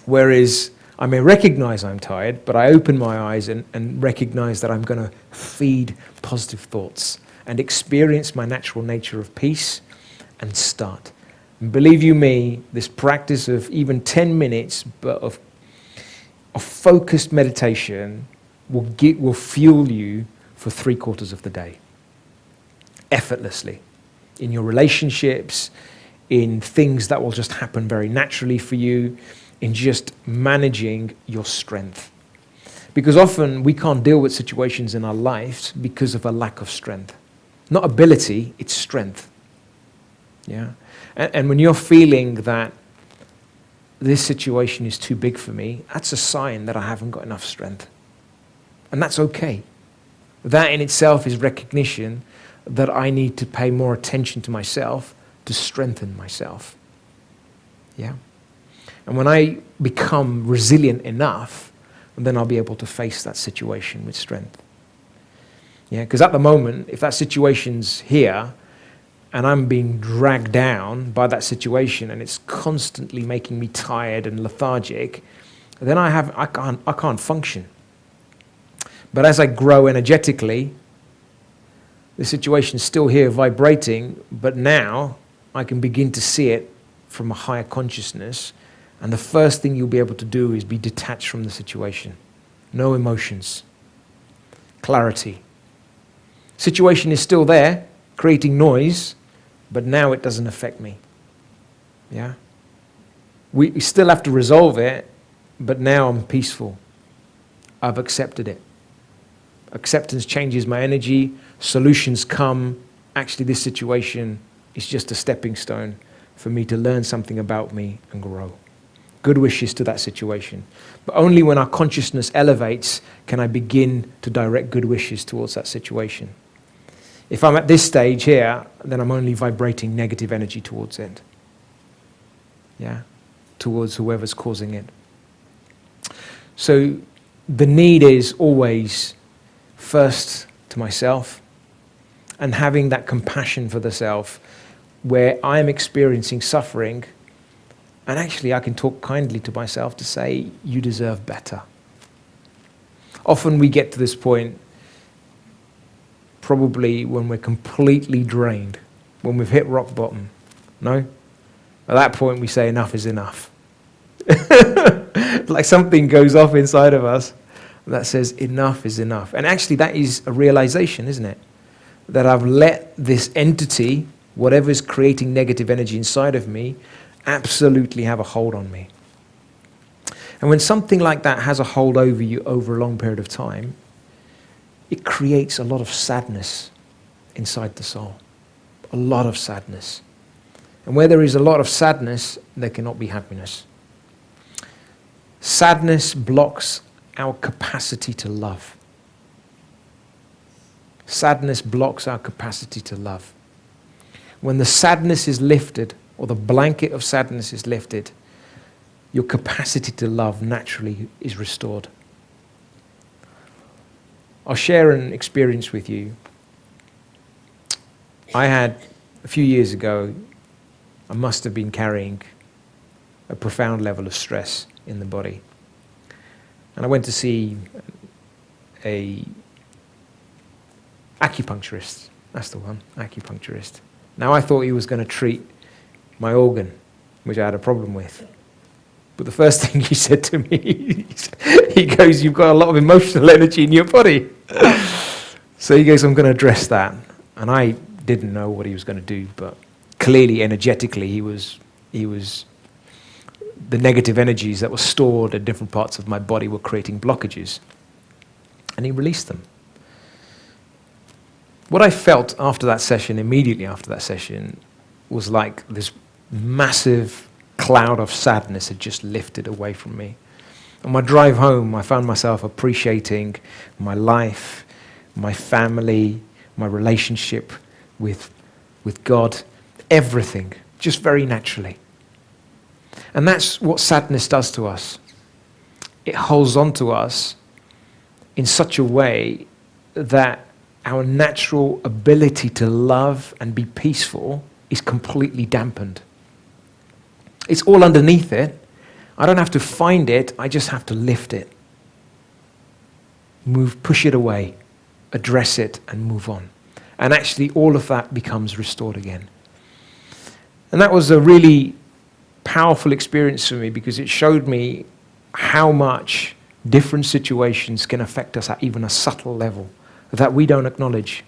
S1: Whereas I may recognize I'm tired, but I open my eyes and recognize that I'm going to feed positive thoughts and experience my natural nature of peace and start. And believe you me, this practice of even 10 minutes but of focused meditation will fuel you for 3/4 of the day. Effortlessly. In your relationships, in things that will just happen very naturally for you, in just managing your strength. Because often we can't deal with situations in our lives because of a lack of strength. Not ability, it's strength. Yeah. And when you're feeling that this situation is too big for me, that's a sign that I haven't got enough strength. And that's okay. That in itself is recognition that I need to pay more attention to myself to strengthen myself. Yeah. And when I become resilient enough, then I'll be able to face that situation with strength. Yeah, because at the moment, if that situation's here and I'm being dragged down by that situation and it's constantly making me tired and lethargic, then I can't function. But as I grow energetically, the situation's still here vibrating, but now I can begin to see it from a higher consciousness. And the first thing you'll be able to do is be detached from the situation. No emotions. Clarity. Situation is still there, creating noise, but now it doesn't affect me. Yeah? We still have to resolve it, but now I'm peaceful. I've accepted it. Acceptance changes my energy. Solutions come. Actually, this situation is just a stepping stone for me to learn something about me and grow. Good wishes to that situation. But only when our consciousness elevates can I begin to direct good wishes towards that situation. If I'm at this stage here, then I'm only vibrating negative energy towards it. Yeah? Towards whoever's causing it. So the need is always first to myself and having that compassion for the self where I'm experiencing suffering. And actually, I can talk kindly to myself to say, you deserve better. Often we get to this point, probably when we're completely drained, when we've hit rock bottom. No? At that point, we say, enough is enough. Like something goes off inside of us that says, enough is enough. And actually, that is a realization, isn't it? That I've let this entity, whatever is creating negative energy inside of me, absolutely have a hold on me. And when something like that has a hold over you over a long period of time, it creates a lot of sadness inside the soul. A lot of sadness. And where there is a lot of sadness, there cannot be happiness. Sadness blocks our capacity to love. Sadness blocks our capacity to love. When the sadness is lifted, or the blanket of sadness is lifted, your capacity to love naturally is restored. I'll share an experience with you. I had, a few years ago, I must have been carrying a profound level of stress in the body. And I went to see a acupuncturist. That's the one, acupuncturist. Now I thought he was going to treat my organ, which I had a problem with. But the first thing he said to me, he goes, "You've got a lot of emotional energy in your body." So he goes, "I'm going to address that." And I didn't know what he was going to do, but clearly energetically he was the negative energies that were stored in different parts of my body were creating blockages. And he released them. What I felt after that session, immediately after that session, was like this massive cloud of sadness had just lifted away from me. On my drive home, I found myself appreciating my life, my family, my relationship with God, everything, just very naturally. And that's what sadness does to us. It holds on to us in such a way that our natural ability to love and be peaceful is completely dampened. It's all underneath it. I don't have to find it, I just have to lift it. Push it away, address it, and move on. And actually all of that becomes restored again. And that was a really powerful experience for me because it showed me how much different situations can affect us at even a subtle level that we don't acknowledge.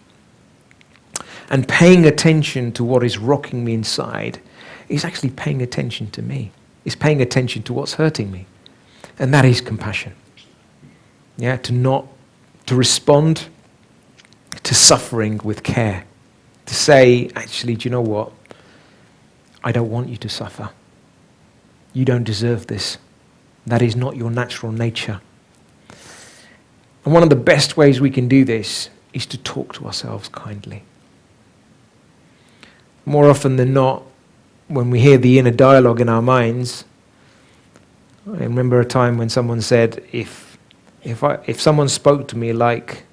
S1: And paying attention to what is rocking me inside is actually paying attention to me. It's paying attention to what's hurting me. And that is compassion. Yeah, to respond to suffering with care. To say, actually, do you know what? I don't want you to suffer. You don't deserve this. That is not your natural nature. And one of the best ways we can do this is to talk to ourselves kindly. More often than not, when we hear the inner dialogue in our minds, I remember a time when someone said, if someone spoke to me like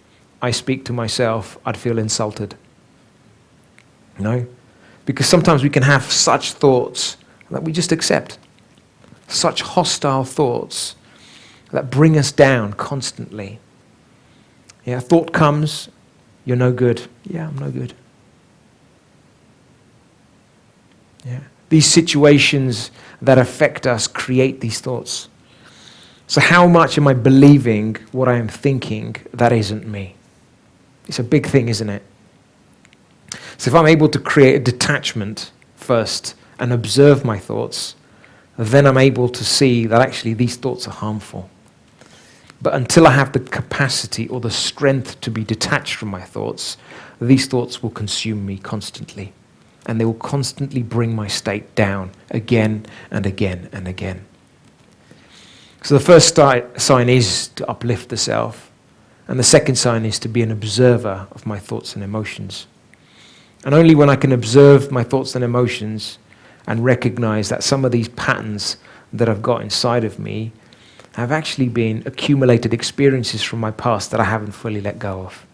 S1: I speak to myself, I'd feel insulted. No? Because sometimes we can have such thoughts that we just accept. Such hostile thoughts that bring us down constantly. Yeah, thought comes, you're no good. Yeah, I'm no good. Yeah. These situations that affect us create these thoughts. So how much am I believing what I am thinking that isn't me? It's a big thing, isn't it? So if I'm able to create a detachment first and observe my thoughts, then I'm able to see that actually these thoughts are harmful. But until I have the capacity or the strength to be detached from my thoughts, these thoughts will consume me constantly. And they will constantly bring my state down again and again and again. So the first sign is to uplift the self. And the second sign is to be an observer of my thoughts and emotions. And only when I can observe my thoughts and emotions and recognize that some of these patterns that I've got inside of me have actually been accumulated experiences from my past that I haven't fully let go of.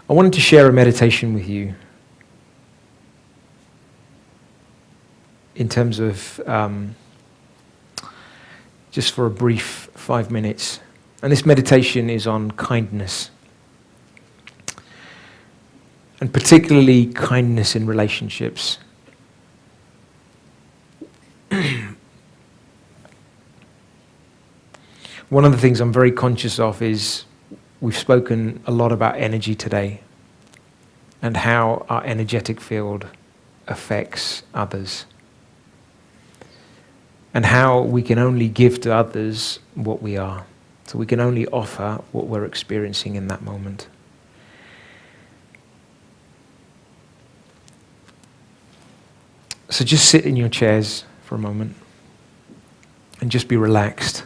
S1: I wanted to share a meditation with you in terms of just for a brief 5 minutes. And this meditation is on kindness. And particularly kindness in relationships. One of the things I'm very conscious of is we've spoken a lot about energy today and how our energetic field affects others. And how we can only give to others what we are. So we can only offer what we're experiencing in that moment. So just sit in your chairs for a moment and just be relaxed.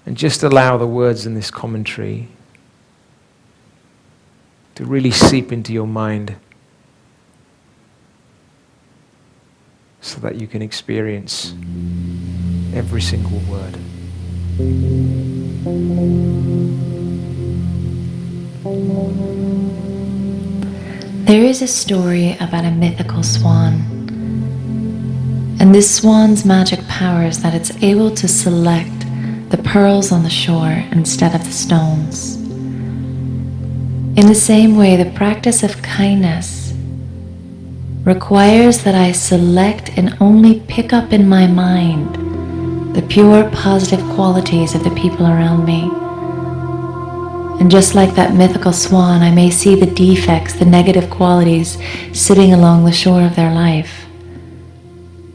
S1: And just allow the words in this commentary to really seep into your mind so that you can experience every single word.
S2: There is a story about a mythical swan. And this swan's magic power is that it's able to select the pearls on the shore instead of the stones. In the same way, the practice of kindness requires that I select and only pick up in my mind the pure positive qualities of the people around me. And just like that mythical swan, I may see the defects, the negative qualities sitting along the shore of their life.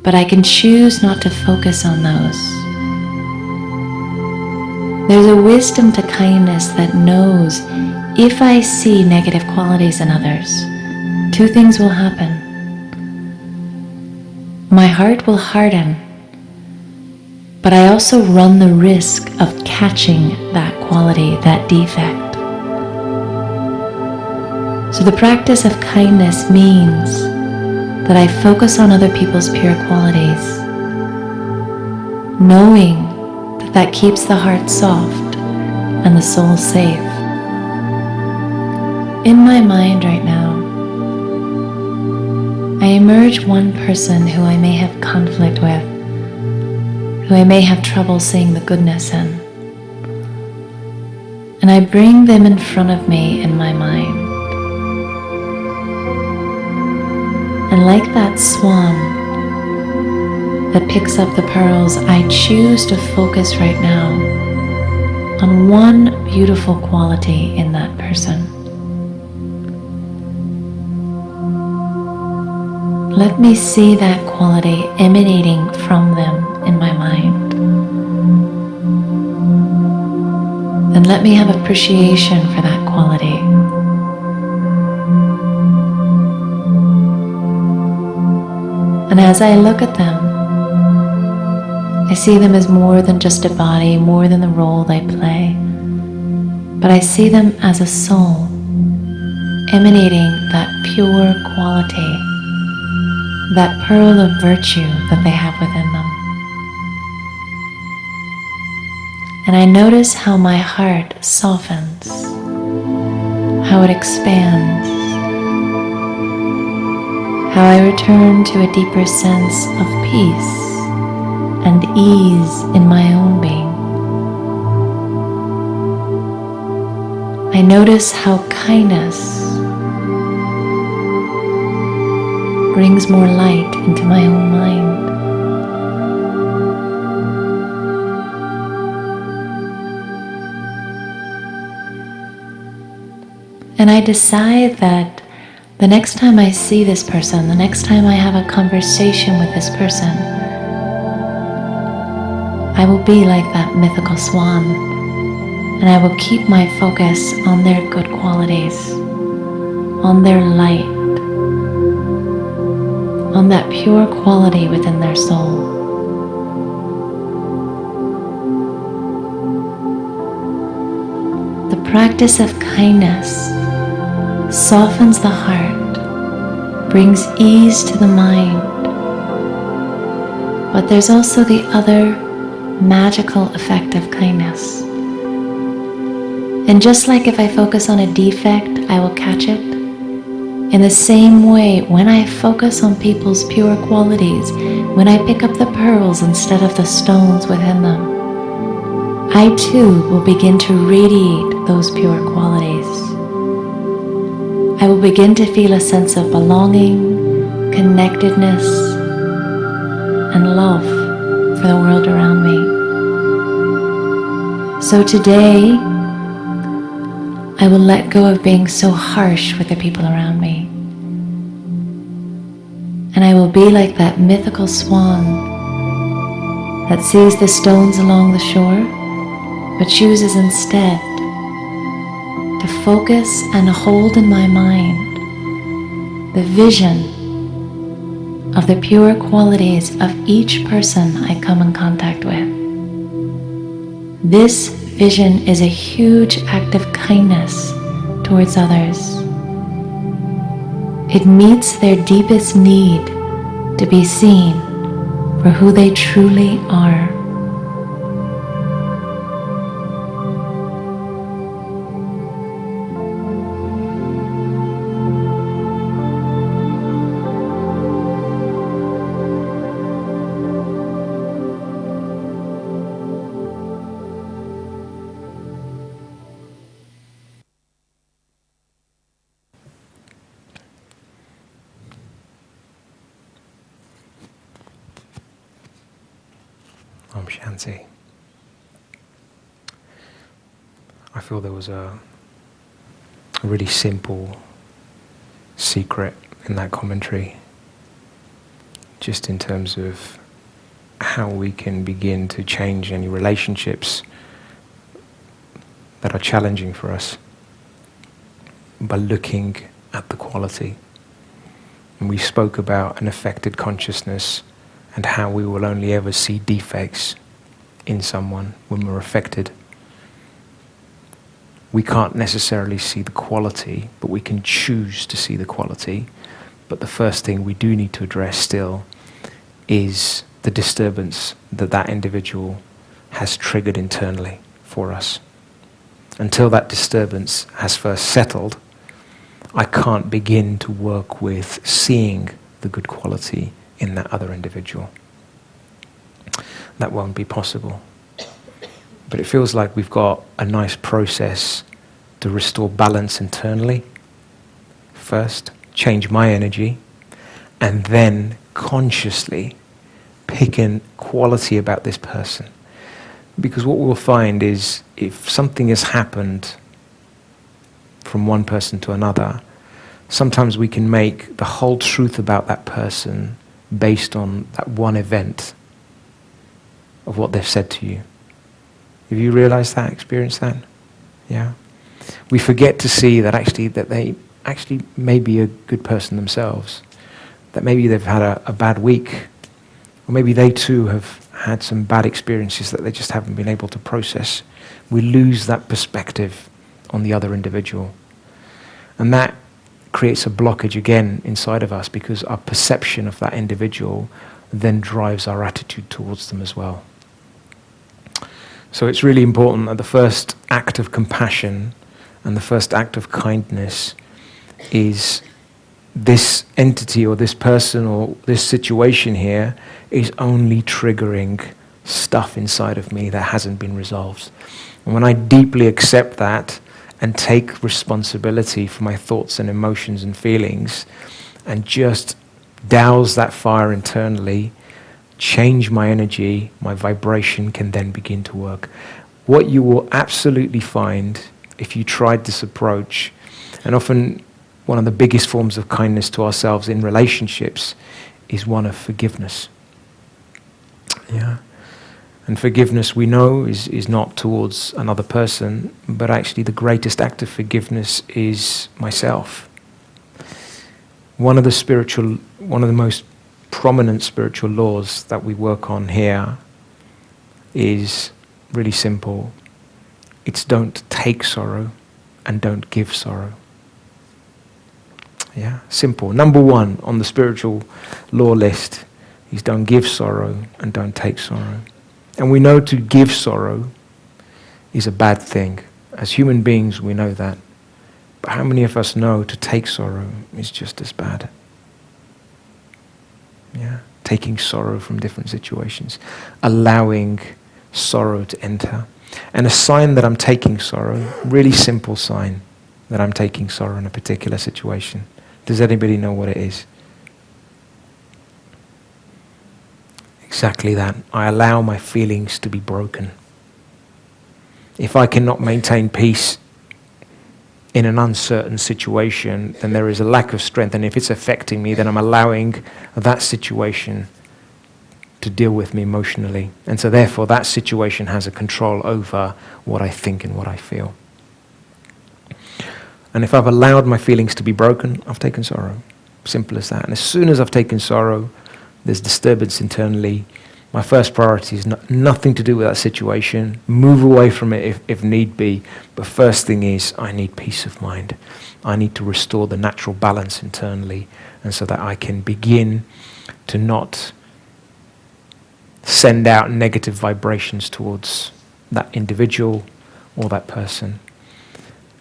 S2: But I can choose not to focus on those. There's a wisdom to kindness that knows if I see negative qualities in others, two things will happen. My heart will harden, but I also run the risk of catching that quality, that defect. So the practice of kindness means that I focus on other people's pure qualities, knowing that that keeps the heart soft and the soul safe. In my mind right now, I emerge one person who I may have conflict with, who I may have trouble seeing the goodness in. And I bring them in front of me in my mind. And like that swan that picks up the pearls, I choose to focus right now on one beautiful quality in that person. Let me see that quality emanating from them in my mind. Then let me have appreciation for that quality. And as I look at them, I see them as more than just a body, more than the role they play, but I see them as a soul emanating that pure quality, that pearl of virtue that they have within them. And I notice how my heart softens, how it expands, how I return to a deeper sense of peace and ease in my own being. I notice how kindness brings more light into my own mind. And I decide that the next time I see this person, the next time I have a conversation with this person, I will be like that mythical swan, and I will keep my focus on their good qualities, on their light, on that pure quality within their soul. The practice of kindness softens the heart, brings ease to the mind, but there's also the other magical effect of kindness. And just like if I focus on a defect, I will catch it, in the same way, when I focus on people's pure qualities, when I pick up the pearls instead of the stones within them, I too will begin to radiate those pure qualities. I will begin to feel a sense of belonging, connectedness, and love for the world around me. So today, I will let go of being so harsh with the people around me. And I will be like that mythical swan that sees the stones along the shore, but chooses instead to focus and hold in my mind the vision of the pure qualities of each person I come in contact with. This vision is a huge act of kindness towards others. It meets their deepest need to be seen for who they truly are.
S1: Om Shanti. I feel there was a really simple secret in that commentary, just in terms of how we can begin to change any relationships that are challenging for us by looking at the quality. And we spoke about an affected consciousness and how we will only ever see defects in someone when we're affected. We can't necessarily see the quality, but we can choose to see the quality. But the first thing we do need to address still is the disturbance that that individual has triggered internally for us. Until that disturbance has first settled, I can't begin to work with seeing the good quality in that other individual. That won't be possible. But it feels like we've got a nice process to restore balance internally. First, change my energy, and then consciously pick a quality about this person. Because what we'll find is, if something has happened from one person to another, sometimes we can make the whole truth about that person based on that one event of what they've said to you. Have you realized that, experienced that? Yeah. We forget to see that they actually may be a good person themselves, that maybe they've had a bad week, or maybe they too have had some bad experiences that they just haven't been able to process. We lose that perspective on the other individual. And that creates a blockage again inside of us, because our perception of that individual then drives our attitude towards them as well. So it's really important that the first act of compassion and the first act of kindness is this entity or this person or this situation here is only triggering stuff inside of me that hasn't been resolved. And when I deeply accept that and take responsibility for my thoughts and emotions and feelings and just douse that fire internally, change my energy, my vibration can then begin to work. What you will absolutely find if you tried this approach, and often one of the biggest forms of kindness to ourselves in relationships is one of forgiveness. Yeah. And forgiveness, we know, is not towards another person, but actually the greatest act of forgiveness is myself. One of the most prominent spiritual laws that we work on here is really simple. It's don't take sorrow and don't give sorrow. Yeah, simple. Number one on the spiritual law list is don't give sorrow and don't take sorrow. And we know to give sorrow is a bad thing. As human beings, we know that. But how many of us know to take sorrow is just as bad? Yeah, taking sorrow from different situations, allowing sorrow to enter. And a sign that I'm taking sorrow, really simple sign that I'm taking sorrow in a particular situation. Does anybody know what it is? Exactly that. I allow my feelings to be broken. If I cannot maintain peace in an uncertain situation, then there is a lack of strength. And if it's affecting me, then I'm allowing that situation to deal with me emotionally. And so therefore that situation has a control over what I think and what I feel. And if I've allowed my feelings to be broken, I've taken sorrow. Simple as that. And as soon as I've taken sorrow, there's disturbance internally, my first priority is nothing to do with that situation. Move away from it if need be. But first thing is, I need peace of mind. I need to restore the natural balance internally, and so that I can begin to not send out negative vibrations towards that individual or that person.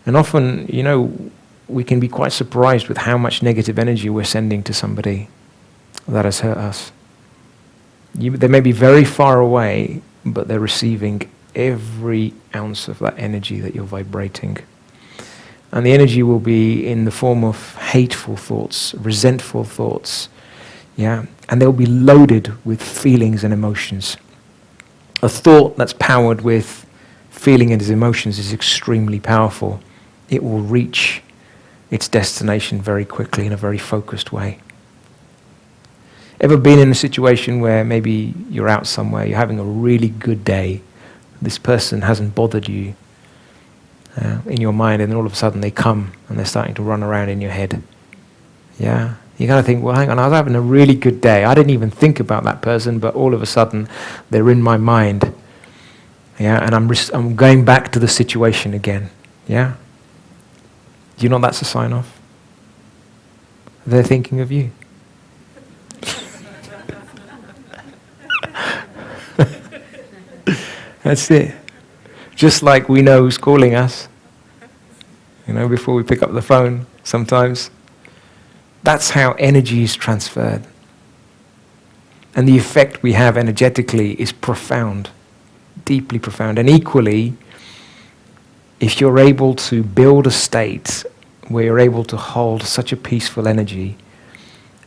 S1: And often, we can be quite surprised with how much negative energy we're sending to somebody that has hurt us. They may be very far away, but they're receiving every ounce of that energy that you're vibrating. And the energy will be in the form of hateful thoughts, resentful thoughts, and they'll be loaded with feelings and emotions. A thought that's powered with feeling and emotions is extremely powerful. It will reach its destination very quickly in a very focused way. Ever been in a situation where maybe you're out somewhere, you're having a really good day, this person hasn't bothered you in your mind, and then all of a sudden they come and they're starting to run around in your head? Yeah? You kind of think, well, hang on, I was having a really good day. I didn't even think about that person, but all of a sudden they're in my mind. Yeah, and I'm going back to the situation again. Yeah? Do you know what that's a sign of? They're thinking of you. That's it. Just like we know who's calling us, before we pick up the phone sometimes. That's how energy is transferred. And the effect we have energetically is profound, deeply profound. And equally, if you're able to build a state where you're able to hold such a peaceful energy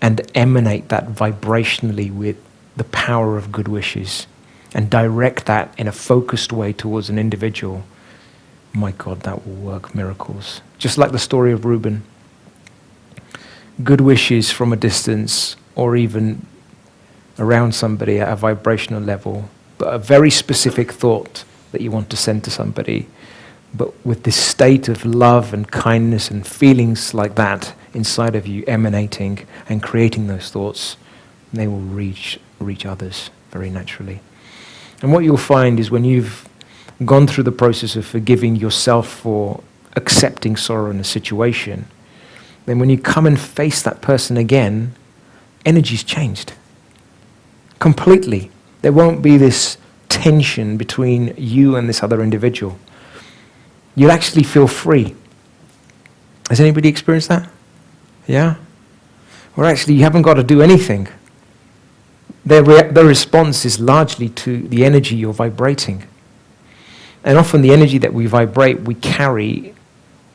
S1: and emanate that vibrationally with the power of good wishes, and direct that in a focused way towards an individual, my God, that will work miracles. Just like the story of Reuben. Good wishes from a distance, or even around somebody at a vibrational level, but a very specific thought that you want to send to somebody, but with this state of love and kindness and feelings like that inside of you emanating and creating those thoughts, they will reach others very naturally. And what you'll find is when you've gone through the process of forgiving yourself for accepting sorrow in a situation, then when you come and face that person again, energy's changed. Completely. There won't be this tension between you and this other individual. You'll actually feel free. Has anybody experienced that? Yeah? Or actually, you haven't got to do anything. Their response is largely to the energy you're vibrating. And often the energy that we vibrate, we carry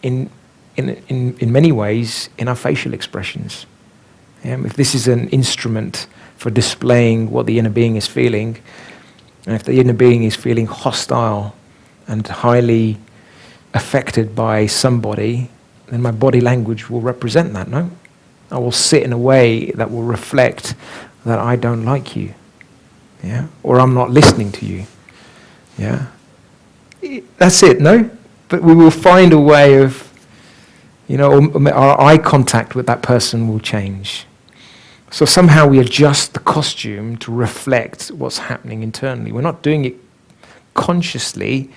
S1: in many ways in our facial expressions. If this is an instrument for displaying what the inner being is feeling, and if the inner being is feeling hostile and highly affected by somebody, then my body language will represent that, no? I will sit in a way that will reflect that I don't like you, or I'm not listening to you, That's it, no? But we will find a way of, our eye contact with that person will change. So somehow we adjust the costume to reflect what's happening internally. We're not doing it consciously.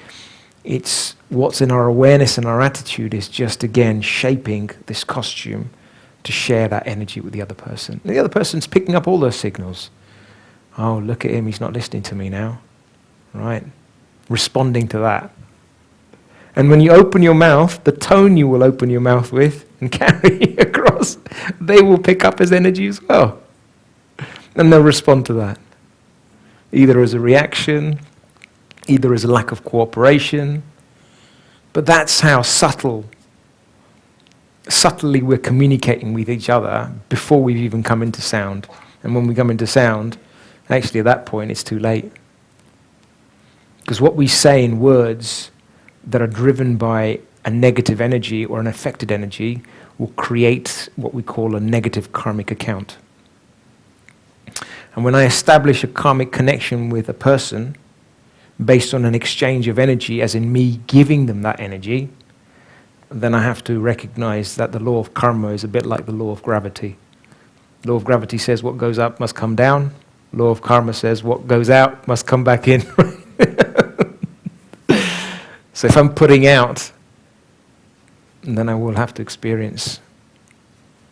S1: It's what's in our awareness and our attitude is just, again, shaping this costume to share that energy with the other person. And the other person's picking up all those signals. Oh, look at him, he's not listening to me now. Right? Responding to that. And when you open your mouth, the tone you will open your mouth with and carry across, they will pick up as energy as well. And they'll respond to that. Either as a reaction, either as a lack of cooperation. But that's how subtly we're communicating with each other before we've even come into sound. And when we come into sound, actually at that point it's too late. Because what we say in words that are driven by a negative energy or an affected energy will create what we call a negative karmic account. And when I establish a karmic connection with a person based on an exchange of energy, as in me giving them that energy, then I have to recognize that the law of karma is a bit like the law of gravity. Law of gravity says what goes up must come down. Law of karma says what goes out must come back in. So if I'm putting out, then I will have to experience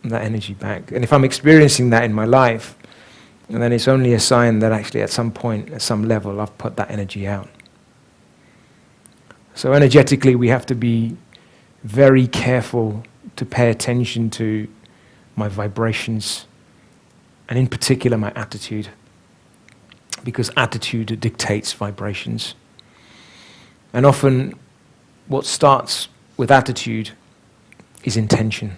S1: that energy back. And if I'm experiencing that in my life, then it's only a sign that actually at some point, at some level, I've put that energy out. So energetically, we have to be very careful to pay attention to my vibrations, and in particular my attitude, because attitude dictates vibrations. And often what starts with attitude is intention.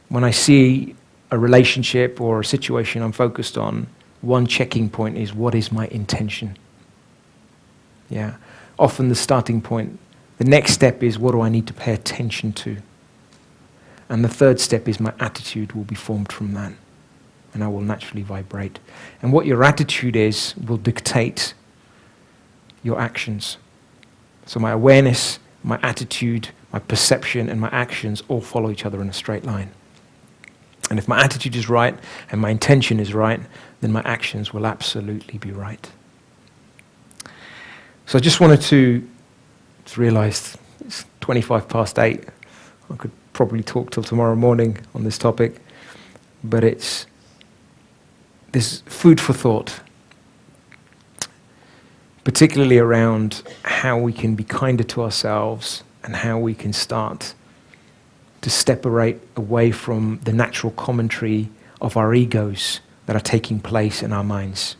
S1: When I see a relationship or a situation I'm focused on, one checking point is, what is my intention? Yeah. Often the starting point, the next step is, what do I need to pay attention to? And the third step is, my attitude will be formed from that. And I will naturally vibrate. And what your attitude is will dictate your actions. So my awareness, my attitude, my perception, and my actions all follow each other in a straight line. And if my attitude is right and my intention is right, then my actions will absolutely be right. So I just wanted to realize it's 25 past 8. I could probably talk till tomorrow morning on this topic, but it's this food for thought, particularly around how we can be kinder to ourselves and how we can start to separate away from the natural commentary of our egos that are taking place in our minds.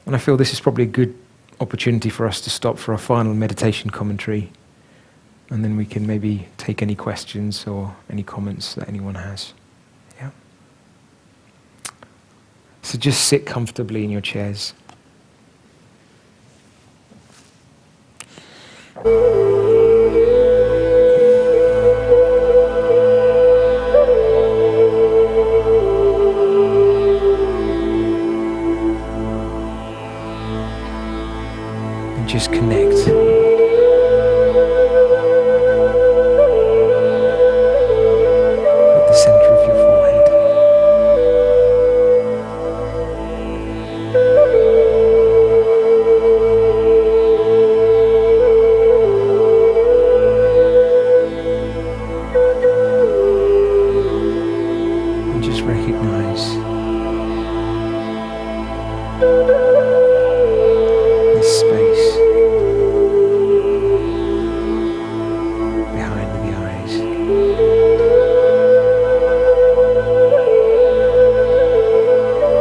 S1: And I feel this is probably a good opportunity for us to stop for a final meditation commentary, and then we can maybe take any questions or any comments that anyone has. Yeah. So just sit comfortably in your chairs. Just connect. With the center of your forehead. And just recognize this space behind the eyes.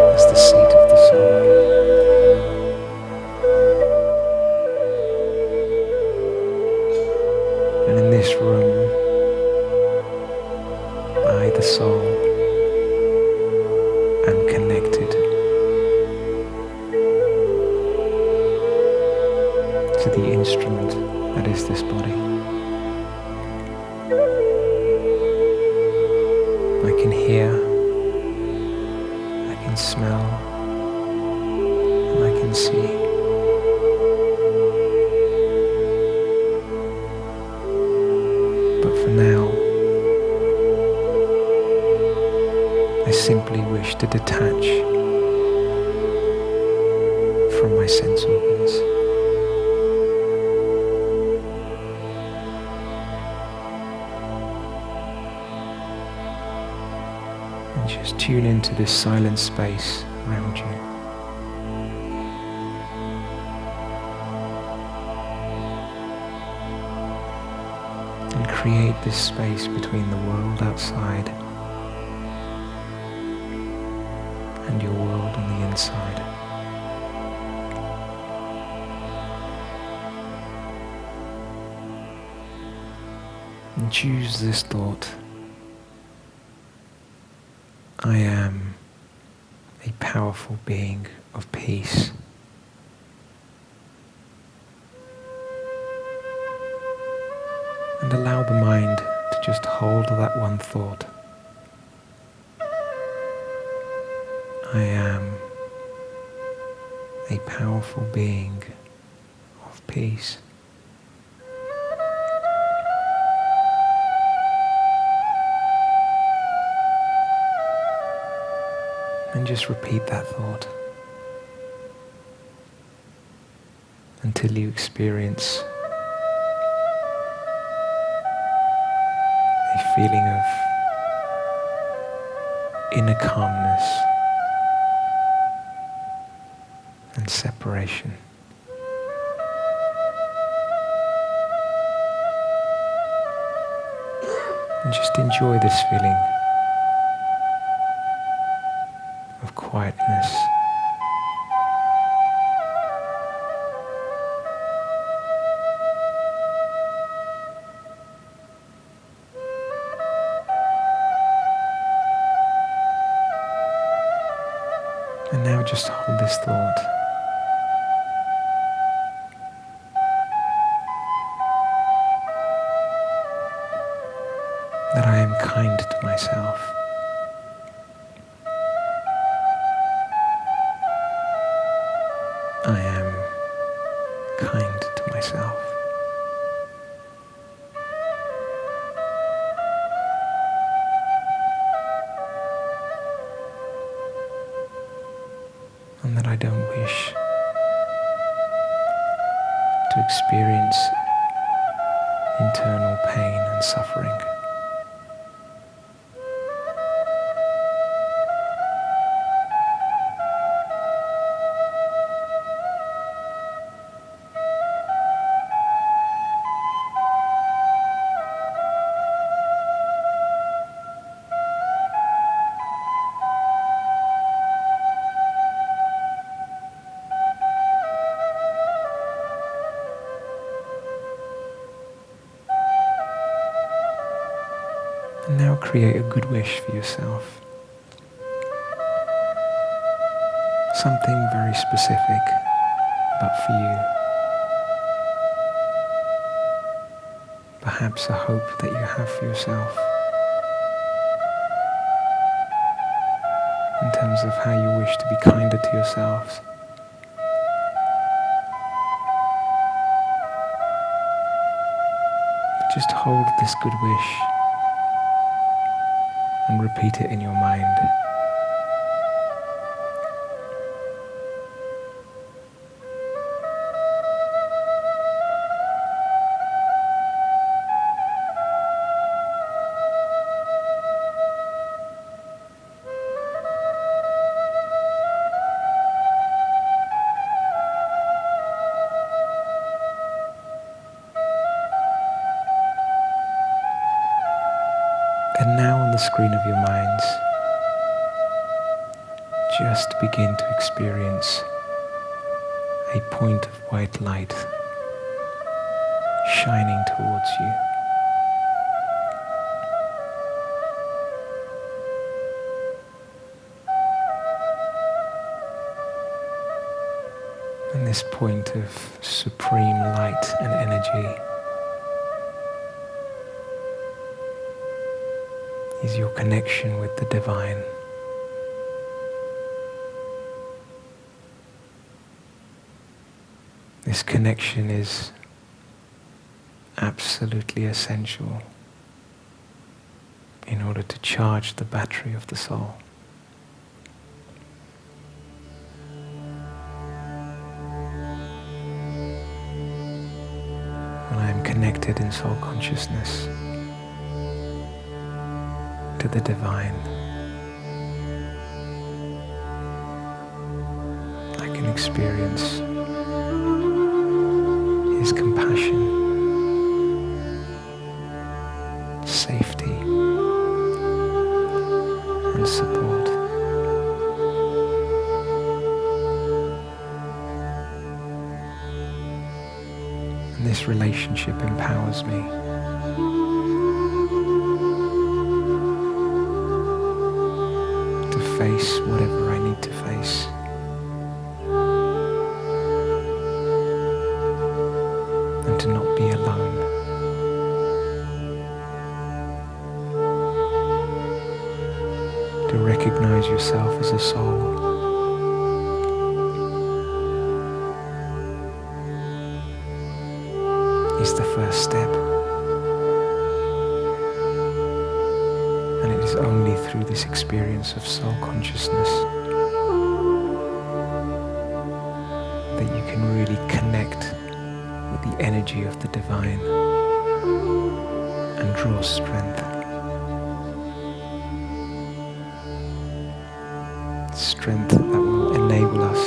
S1: That's the seat of the soul. And in this room, I, the soul, am connected to the instrument that is this body. I can hear, I can smell, and I can see. But for now, I simply wish to detach from my sense organs. And just tune into this silent space around you. And create this space between the world outside and your world on the inside. And choose this thought: I am a powerful being of peace. And allow the mind to just hold that one thought. I am a powerful being of peace. And just repeat that thought until you experience a feeling of inner calmness and separation. And just enjoy this feeling of quietness. And now just hold this thought. That I am kind to myself. I am kind to myself. And that I don't wish to experience internal pain and suffering. And now create a good wish for yourself. Something very specific, but for you. Perhaps a hope that you have for yourself in terms of how you wish to be kinder to yourselves. Just hold this good wish and repeat it in your mind. And now on the screen of your minds, just begin to experience a point of white light shining towards you. And this point of supreme light and energy is your connection with the divine. This connection is absolutely essential in order to charge the battery of the soul. When I am connected in soul consciousness to the divine, I can experience His compassion, safety, and support. And this relationship empowers me to face whatever I need to face. And to not be alone. To recognize yourself as a soul. Is the first step. And it is only through this experience of soul consciousness can really connect with the energy of the divine and draw strength. Strength that will enable us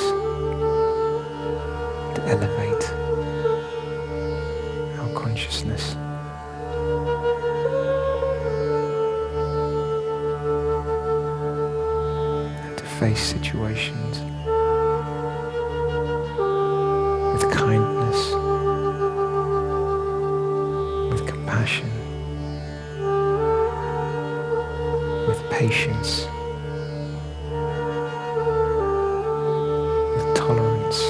S1: to elevate our consciousness. And to face situations with kindness, with compassion, with patience, with tolerance.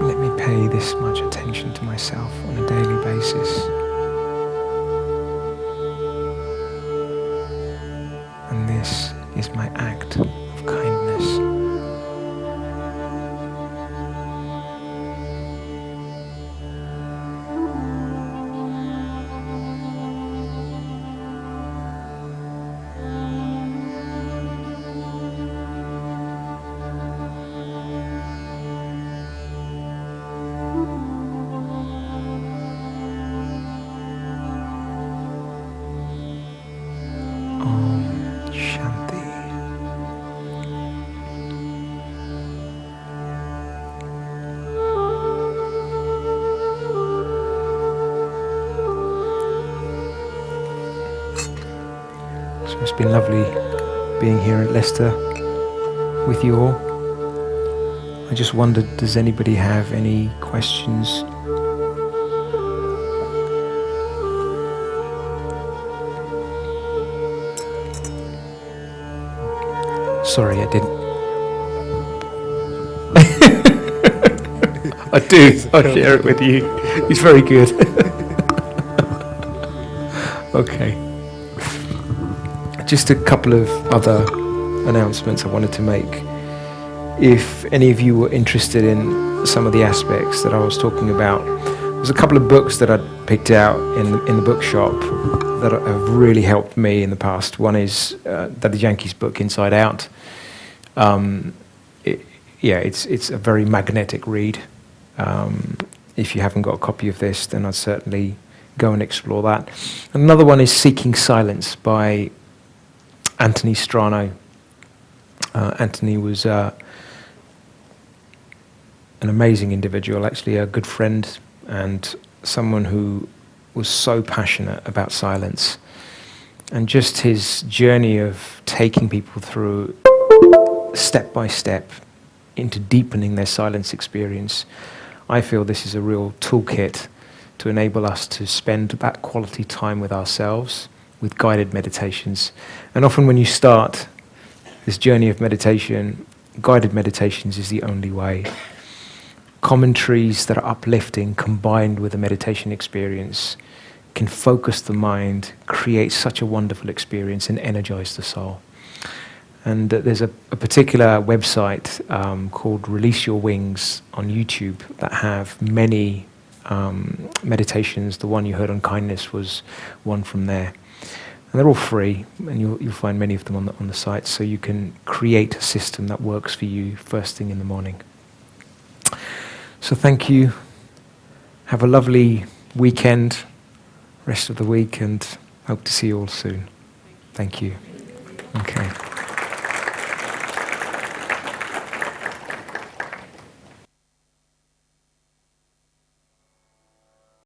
S1: Let me pay this much attention to myself on a daily basis. And this is my act of kindness. So it's been lovely being here at Leicester with you all. I just wondered, does anybody have any questions? Sorry, I didn't. I do. I'll share it with you. It's very good. Okay. Just a couple of other announcements I wanted to make. If any of you were interested in some of the aspects that I was talking about, there's a couple of books that I picked out in the bookshop that have really helped me in the past. One is the Yankees book, Inside Out. It's a very magnetic read. If you haven't got a copy of this, then I'd certainly go and explore that. Another one is Seeking Silence by Antony Strano. Antony was an amazing individual, actually a good friend, and someone who was so passionate about silence. And just his journey of taking people through step by step into deepening their silence experience. I feel this is a real toolkit to enable us to spend that quality time with ourselves, with guided meditations. And often when you start this journey of meditation, guided meditations is the only way. Commentaries that are uplifting combined with a meditation experience can focus the mind, create such a wonderful experience, and energize the soul. And there's a particular website called Release Your Wings on YouTube that have many meditations. The one you heard on kindness was one from there. And they're all free, and you'll find many of them on the site, so you can create a system that works for you first thing in the morning. So thank you. Have a lovely weekend, rest of the week, and hope to see you all soon. Thank you. Okay.